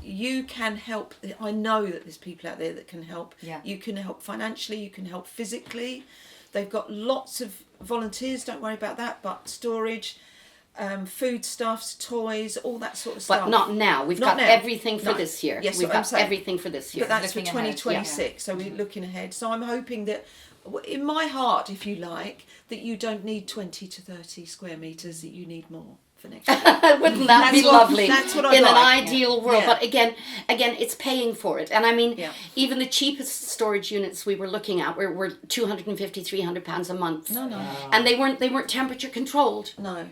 You can help. I know that there's people out there that can help. Yeah. You can help financially. You can help physically. They've got lots of volunteers. Don't worry about that. But storage, foodstuffs, toys, all that sort of stuff. But not now. We've Not got now. everything for No. this year. Yes, We've what I'm got saying. everything for this year. But that's for Looking ahead, 2026, so we're looking ahead. So I'm hoping that, in my heart, if you like, that you don't need 20 to 30 square metres, that you need more for next year. Wouldn't that be That's what- lovely? that's what I'd in an like. ideal world. Yeah. But again, it's paying for it. And I mean, Yeah. even the cheapest storage units we were looking at were 250, 300 pounds a month. No. And they weren't temperature controlled. No.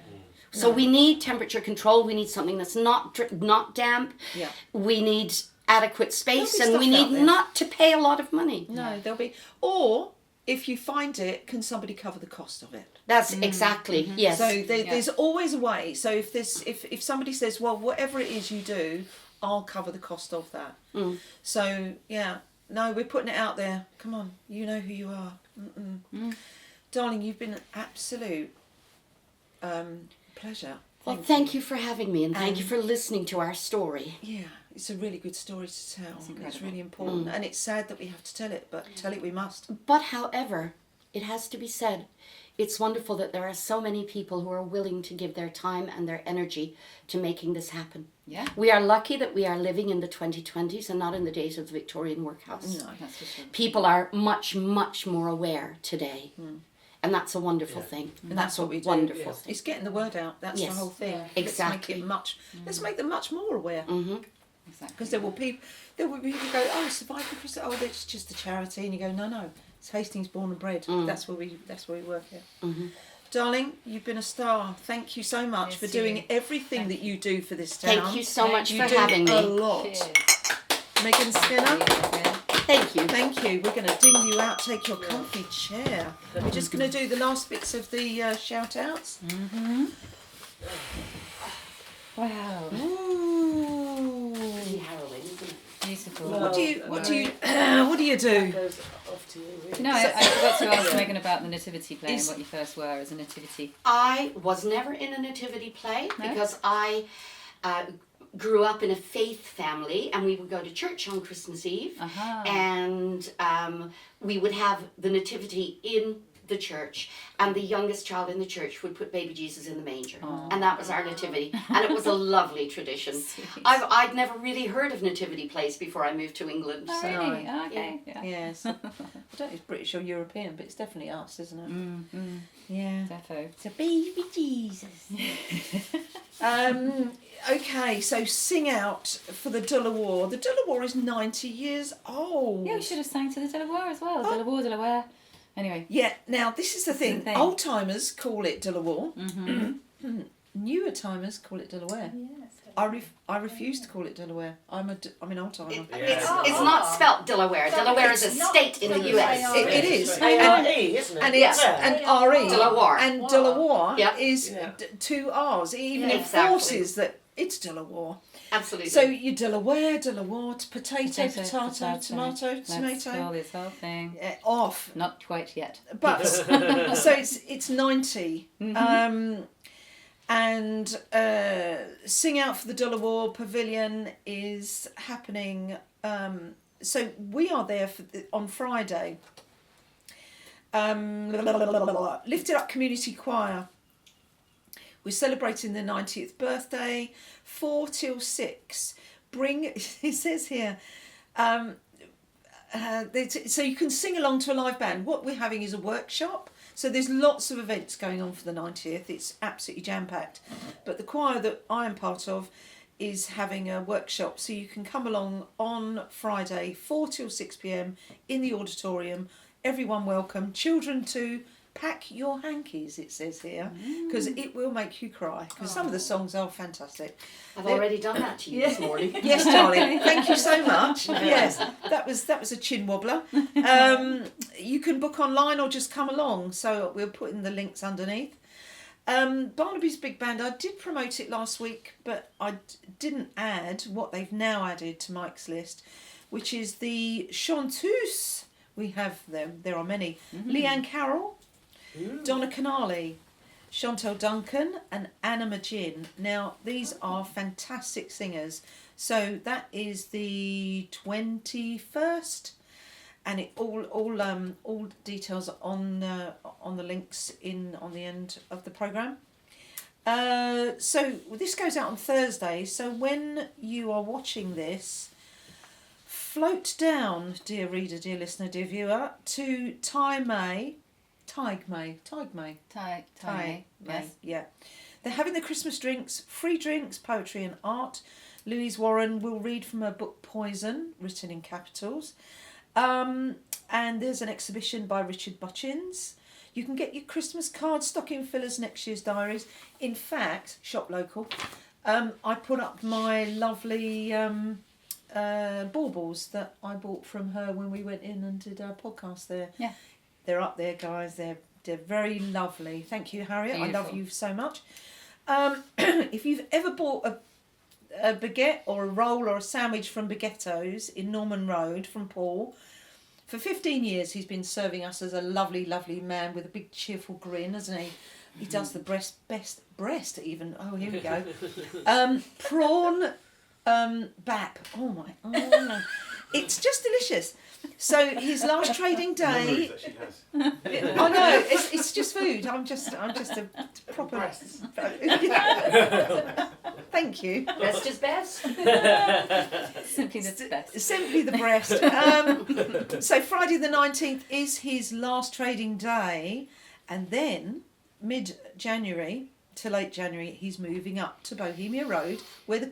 So we need temperature control. We need something that's not damp. Yeah. We need adequate space, There'll be and we stuff need out there. not to pay a lot of money. No, there'll be. Or, if you find it, can somebody cover the cost of it? That's exactly yes. So there's always a way. So if somebody says, well, whatever it is you do, I'll cover the cost of that. So, yeah. No, we're putting it out there. Come on, you know who you are. Darling, you've been an absolute pleasure. Well, thank you for having me, and thank you for listening to our story. Yeah, it's a really good story to tell. It's really important. And it's sad that we have to tell it, but tell it we must. But however, it has to be said, it's wonderful that there are so many people who are willing to give their time and their energy to making this happen. Yeah. We are lucky that we are living in the 2020s and not in the days of the Victorian workhouse. No. That's for sure. People are much, much more aware today. And that's a wonderful thing. And that's what we do. Wonderful thing. It's getting the word out. That's Yes. the whole thing. Exactly. Let's make them much more aware. Exactly. Because there will be people who go, oh, Surviving Christmas, oh, it's just a charity, and you go, no, it's Hastings born and bred. That's where we work here. Darling, you've been a star. Thank you so much Yes, for doing you. everything that you do for this town. Thank you so much You for do having a me. lot. Cheers. Megan Skinner, Thank you. thank you. We're going to ding you out. Take your comfy chair. We're just going to do the last bits of the shout-outs. Wow. Ooh. Harrowing, isn't it? Beautiful. What do you do? Goes off to you, really. No, I forgot to ask Megan about the nativity play and what you first were as a nativity. I was never in a nativity play No? because I grew up in a faith family, and we would go to church on Christmas Eve, Aha. and we would have the nativity in the church, and the youngest child in the church would put baby Jesus in the manger. And that was our nativity. And it was a lovely tradition. I'd never really heard of nativity plays before I moved to England. Oh, So. really? Oh, okay. Yeah. Yes. I don't know if it's British or European, but it's definitely us, isn't it? Yeah. Defo. It's a baby Jesus. Okay, so sing out for the Delaware. The Delaware is 90 years old. Yeah, we should have sang to the Delaware as well. Delaware. Anyway. Yeah, now this is the thing. thing. Old timers call it Delaware. Newer timers call it Delaware. I refuse to call it Delaware. I'm an old timer. It's not spelt Delaware. Delaware is a state in the US. It is. A-R-E, isn't it? And it's an R-E. Delaware. And Delaware Yep. is two R's. Even it Exactly. forces that it's Delaware. Absolutely. So you Delaware, potato, tomato. Let's call this whole thing. Off. Not quite yet. But so it's 90. And Sing Out for the Delaware Pavilion is happening. So we are there on Friday. Lift It Up Community Choir. We're celebrating the 90th birthday, 4 till 6. It says here, so you can sing along to a live band. What we're having is a workshop. So there's lots of events going on for the 90th. It's absolutely jam-packed. But the choir that I am part of is having a workshop. So you can come along on Friday, 4 till 6 p.m. in the auditorium. Everyone welcome. Children too. Pack your hankies, it says here, because it will make you cry, because some of the songs are fantastic. I've already done that to you this morning. Yes, darling. Thank you so much. Yes, that was a chin wobbler. You can book online or just come along. So we'll put in the links underneath. Barnaby's Big Band. I did promote it last week, but I didn't add what they've now added to Mike's list, which is the chanteuses. We have them. There are many. Leanne Carroll, Donna Canali, Chantel Duncan and Anna Magin. Now, these are fantastic singers. So that is the 21st, and it all details are on the links on the end of the programme. So this goes out on Thursday. So when you are watching this, float down, dear reader, dear listener, dear viewer, to Taig May. Yes. Yeah. They're having the Christmas drinks, free drinks, poetry and art. Louise Warren will read from her book Poison, written in capitals. And there's an exhibition by Richard Butchins. You can get your Christmas cards, stocking fillers, next year's diaries. In fact, shop local. I put up my lovely baubles that I bought from her when we went in and did our podcast there. Yeah. They're up there, guys. They're very lovely. Thank you, Harriet. Beautiful. I love you so much. If you've ever bought a baguette or a roll or a sandwich from Baguettos in Norman Road from Paul, for 15 years he's been serving us as a lovely, lovely man with a big cheerful grin, hasn't he? He does the best breast even. Oh, here we go. Prawn bap. Oh no. It's just delicious. So his last trading day. That she has. I know it's just food. I'm just a proper. Thank you. Best is best. Simply the best. Simply the breast. So Friday the 19th is his last trading day, and then mid-January to late January he's moving up to Bohemia Road, where the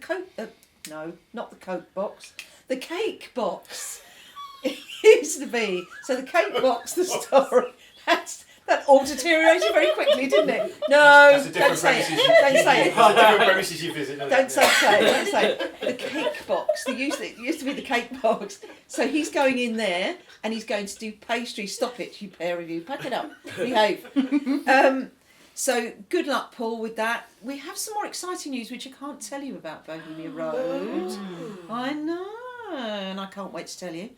not the Coke box, the cake box used to be. So the cake box, the story, that all deteriorated very quickly, didn't it? No, don't say it. Don't say it. Different premises you visit. Don't say it. Don't say it. The cake box. It used to be the cake box. So he's going in there and he's going to do pastry. Stop it, you pair of you. Pack it up. Behave. So good luck, Paul, with that. We have some more exciting news which I can't tell you about Bohemia Road. I know, and I can't wait to tell you.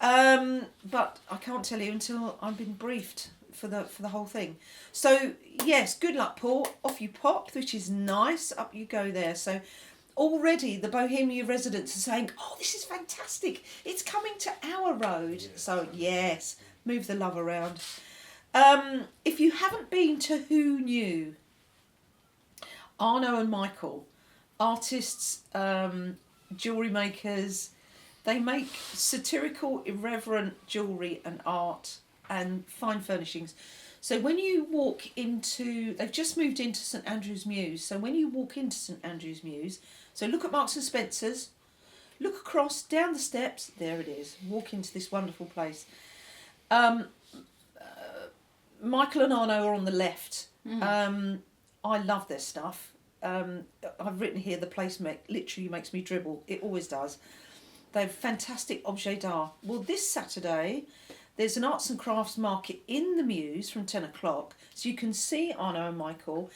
But I can't tell you until I've been briefed for the whole thing. So yes, good luck, Paul. Off you pop, which is nice. Up you go there. So already the Bohemia residents are saying, "Oh, this is fantastic! It's coming to our road." Yes. So yes, move the love around. If you haven't been to Who Knew, Arno and Michael, artists, jewellery makers, they make satirical, irreverent jewellery and art and fine furnishings. So when you walk into, they've just moved into St Andrew's Mews, so when you walk into St Andrew's Mews, so look at Marks and Spencer's, look across, down the steps, there it is, walk into this wonderful place. Michael and Arno are on the left. I love their stuff. I've written here, the place literally makes me dribble. It always does. They have fantastic objets d'art. Well, this Saturday, there's an arts and crafts market in the Mews from 10 o'clock. So you can see Arno and Michael.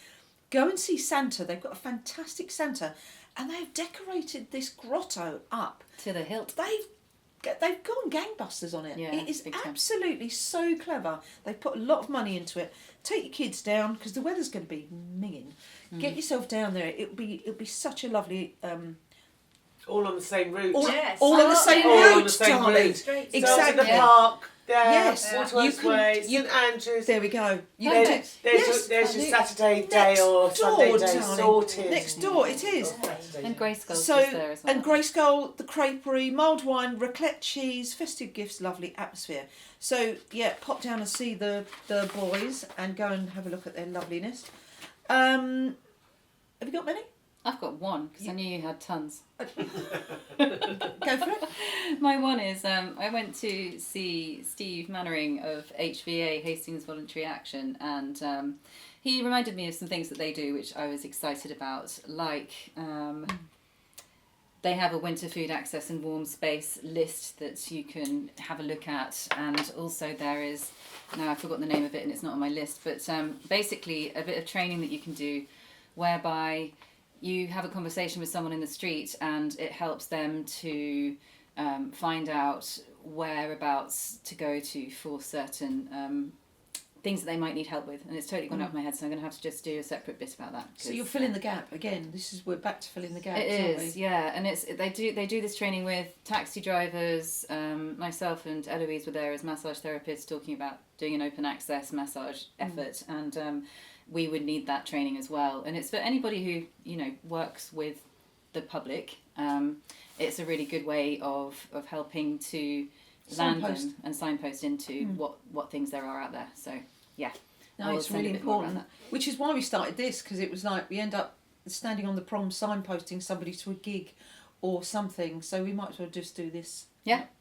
Go and see Santa. They've got a fantastic Santa. And they have decorated this grotto up To the hilt. They've gone gangbusters on it. Yeah, It is big time. absolutely so clever. They've put a lot of money into it. Take your kids down because the weather's going to be minging. Get yourself down there. It'll be such a lovely. All on the same route. All, Yes. all on the same All on route, the same darling. route. Straight. So Exactly. the park, there, Yes. Waterworks You can- Way, you- St Andrews. There we go. You There's, can do- there's, yes, there's your darling. Saturday day Next or Sunday door, day darling. sorted. Next door, it is. And Grey Skull's So, just there as well. and Grey Skull, the creperie, mulled wine, raclette cheese, festive gifts, lovely atmosphere. So, yeah, pop down and see the boys and go and have a look at their loveliness. Have you got many? I've got one because I knew you had tons. Go for it. My one is I went to see Steve Mannering of HVA, Hastings Voluntary Action, and he reminded me of some things that they do which I was excited about, like they have a winter food access and warm space list that you can have a look at, and also there is, now I've forgotten the name of it and it's not on my list, but basically a bit of training that you can do whereby you have a conversation with someone in the street and it helps them to find out whereabouts to go to for certain things that they might need help with. And it's totally gone out of my head, so I'm going to have to just do a separate bit about that. So you're filling the gap again. We're back to filling the gap. It aren't is, we? yeah, and they do this training with taxi drivers. Myself and Eloise were there as massage therapists talking about doing an open access massage effort, and we would need that training as well. And it's for anybody who works with the public. It's a really good way of helping to land Signpost. them and signpost into what things there are out there. So yeah. I No, will it's send a really bit more around important. Which is why we started this, because it was like we end up standing on the prom signposting somebody to a gig or something. So we might as well just do this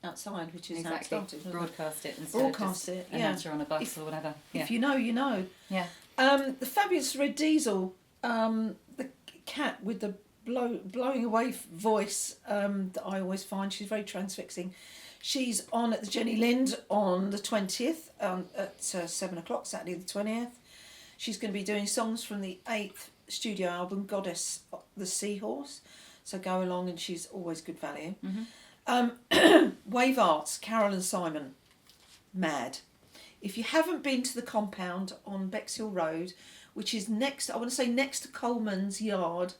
outside, which is how it Exactly. started. wasn't it? Broadcast it instead Broadcast of it, just yeah. announcer on a bus or whatever. Yeah. If you know, you know. Yeah. The fabulous Red Diesel, the cat with the blowing away voice that I always find. She's very transfixing. She's on at the Jenny Lind on the 20th at 7 o'clock, Saturday the 20th. She's going to be doing songs from the 8th studio album, Goddess the Seahorse. So go along, and she's always good value. Wave Arts, Carol and Simon, mad. If you haven't been to the compound on Bexhill Road, which is next to Coleman's Yard,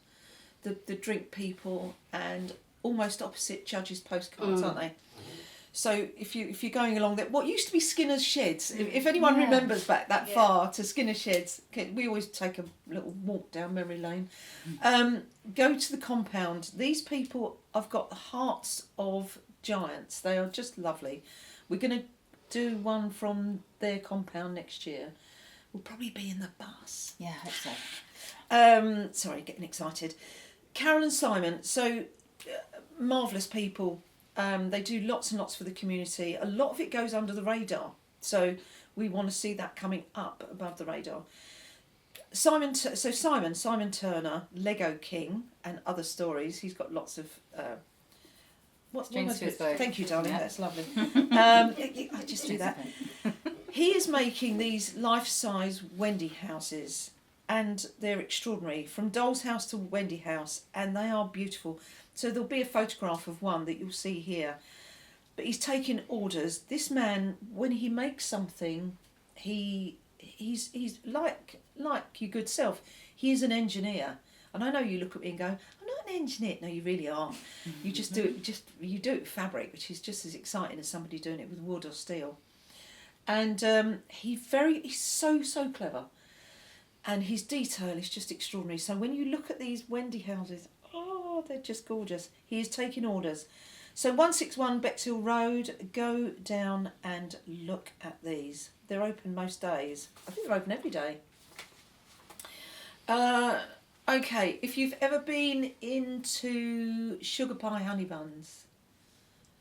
the drink people, and almost opposite Judges' Postcards, aren't they? So if you're going along there, what used to be Skinner's Sheds, if anyone remembers back that far to Skinner's Sheds, we always take a little walk down memory lane. Go to the compound. These people have got the hearts of giants. They are just lovely. We're going to do one from their compound next year. We'll probably be in the bus. Yeah, I hope so. Sorry, getting excited. Carol and Simon, so marvellous people. They do lots and lots for the community. A lot of it goes under the radar, so we want to see that coming up above the radar. Simon Turner, Lego King, and other stories. He's got lots of. Strings to his bow. Thank you, darling. Yeah. That's lovely. I just do that. He is making these life-size Wendy houses, and they're extraordinary. From Doll's House to Wendy House, and they are beautiful. So there'll be a photograph of one that you'll see here. But he's taking orders. This man, when he makes something, he's like your good self. He is an engineer. And I know you look at me and go, I'm not an engineer. No, you really are. You just do it. You do it with fabric, which is just as exciting as somebody doing it with wood or steel. And he's so clever, and his detail is just extraordinary. So when you look at these Wendy houses, oh, they're just gorgeous. He is taking orders. So 161 Bexhill Road, go down and look at these. They're open most days. I think they're open every day. Okay, if you've ever been into sugar pie honey buns.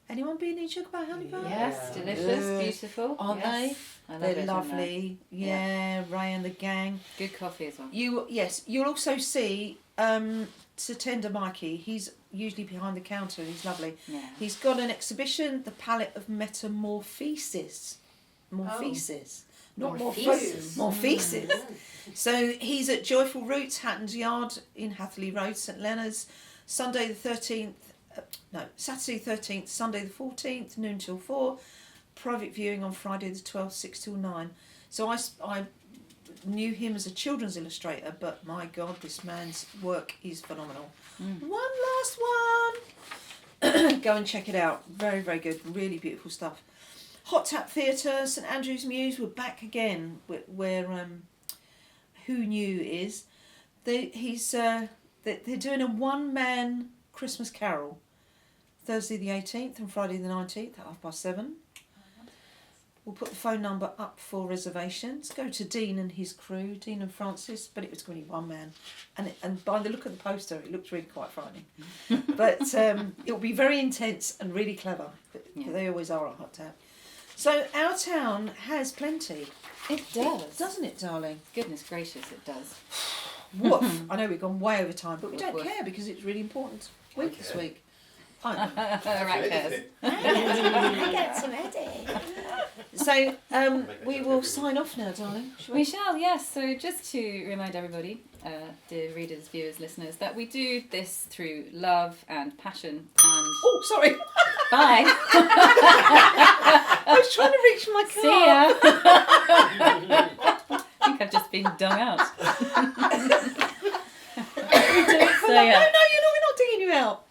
Anyone been in sugar pie honey buns? Yes, delicious, beautiful. Aren't yes. they? I love They're it when lovely. Yeah, Ray and the gang. Good coffee as well. You'll also see Sir Tender Mikey. He's usually behind the counter and he's lovely. Yeah. He's got an exhibition, The Palette of Metamorphosis. Morphosis. Not Morphosis. Morphosis. So he's at Joyful Roots, Hatton's Yard in Hatherley Road, St Leonards, Saturday the 13th, Sunday the 14th, noon till 4. Private viewing on Friday the 12th, 6 till 9. So I knew him as a children's illustrator, but my God, this man's work is phenomenal. One last one. Go and check it out. Very, very good. Really beautiful stuff. Hot Tap Theatre, St Andrew's Mews, we're back again where Who Knew is. They're doing a one-man Christmas carol. Thursday the 18th and Friday the 19th at 7:30. We'll put the phone number up for reservations. Go to Dean and his crew, Dean and Francis, but it was going to be one man. And by the look of the poster, it looked really quite frightening. But it'll be very intense and really clever. But they always are at Hot Tap. So our town has plenty. It does. Doesn't it, darling? Goodness gracious, it does. Woof. I know we've gone way over time, but we don't Woof. care because it's really important week this week. Rakesh. Get some ready. So we will sign off now, darling. Shall We shall, yes. So just to remind everybody, dear readers, viewers, listeners, that we do this through love and passion and... Oh, sorry. Bye. I was trying to reach my car. See ya. I think I've just been dung out. So No, yeah. we're not digging you out.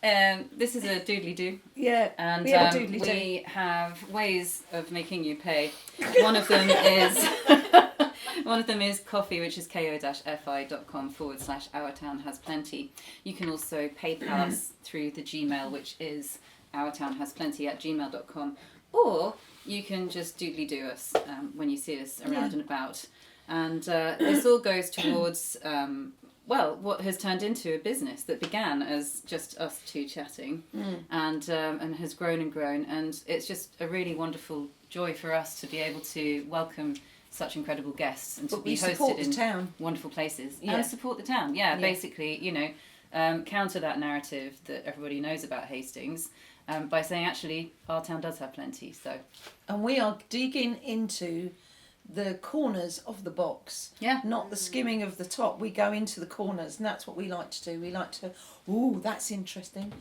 This is a doodly do. Yeah, And we have a doodly do. we have ways of making you pay. One of them is coffee, which is ko-fi.com/ourtownhasplenty. You can also PayPal us through the Gmail, which is ourtownhasplenty@gmail.com, or you can just doodly do us when you see us around and about. And this all goes towards what has turned into a business that began as just us two chatting, and has grown and grown, and it's just a really wonderful joy for us to be able to welcome such incredible guests and to be hosted in town. wonderful places Yeah. and support the town. Basically, counter that narrative that everybody knows about Hastings by saying actually our town does have plenty. So, And we are digging into the corners of the box, not the skimming of the top. We go into the corners, and that's what we like to do. We like to, that's interesting.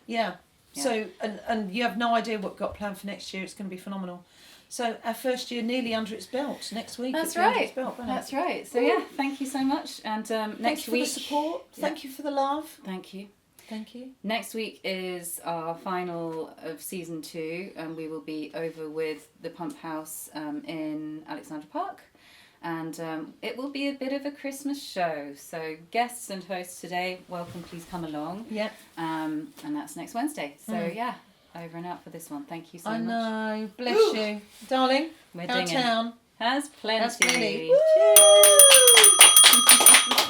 Yeah. So, and you have no idea what we've got planned for next year. It's going to be phenomenal. So our first year nearly under its belt. Next week. That's it's under right. its belt, won't it? That's right. So yeah, thank you so much. And next Thank you week, for the support. Thank you for the love. thank you. Thank you. Next week is our final of season 2, and we will be over with the Pump House in Alexandra Park, and it will be a bit of a Christmas show. So guests and hosts today, welcome, please come along. Yeah. And that's next Wednesday. So yeah, over and out for this one. Thank you so I much. know. Bless you, darling. We're Our dinging. town Has plenty. has plenty. Cheers.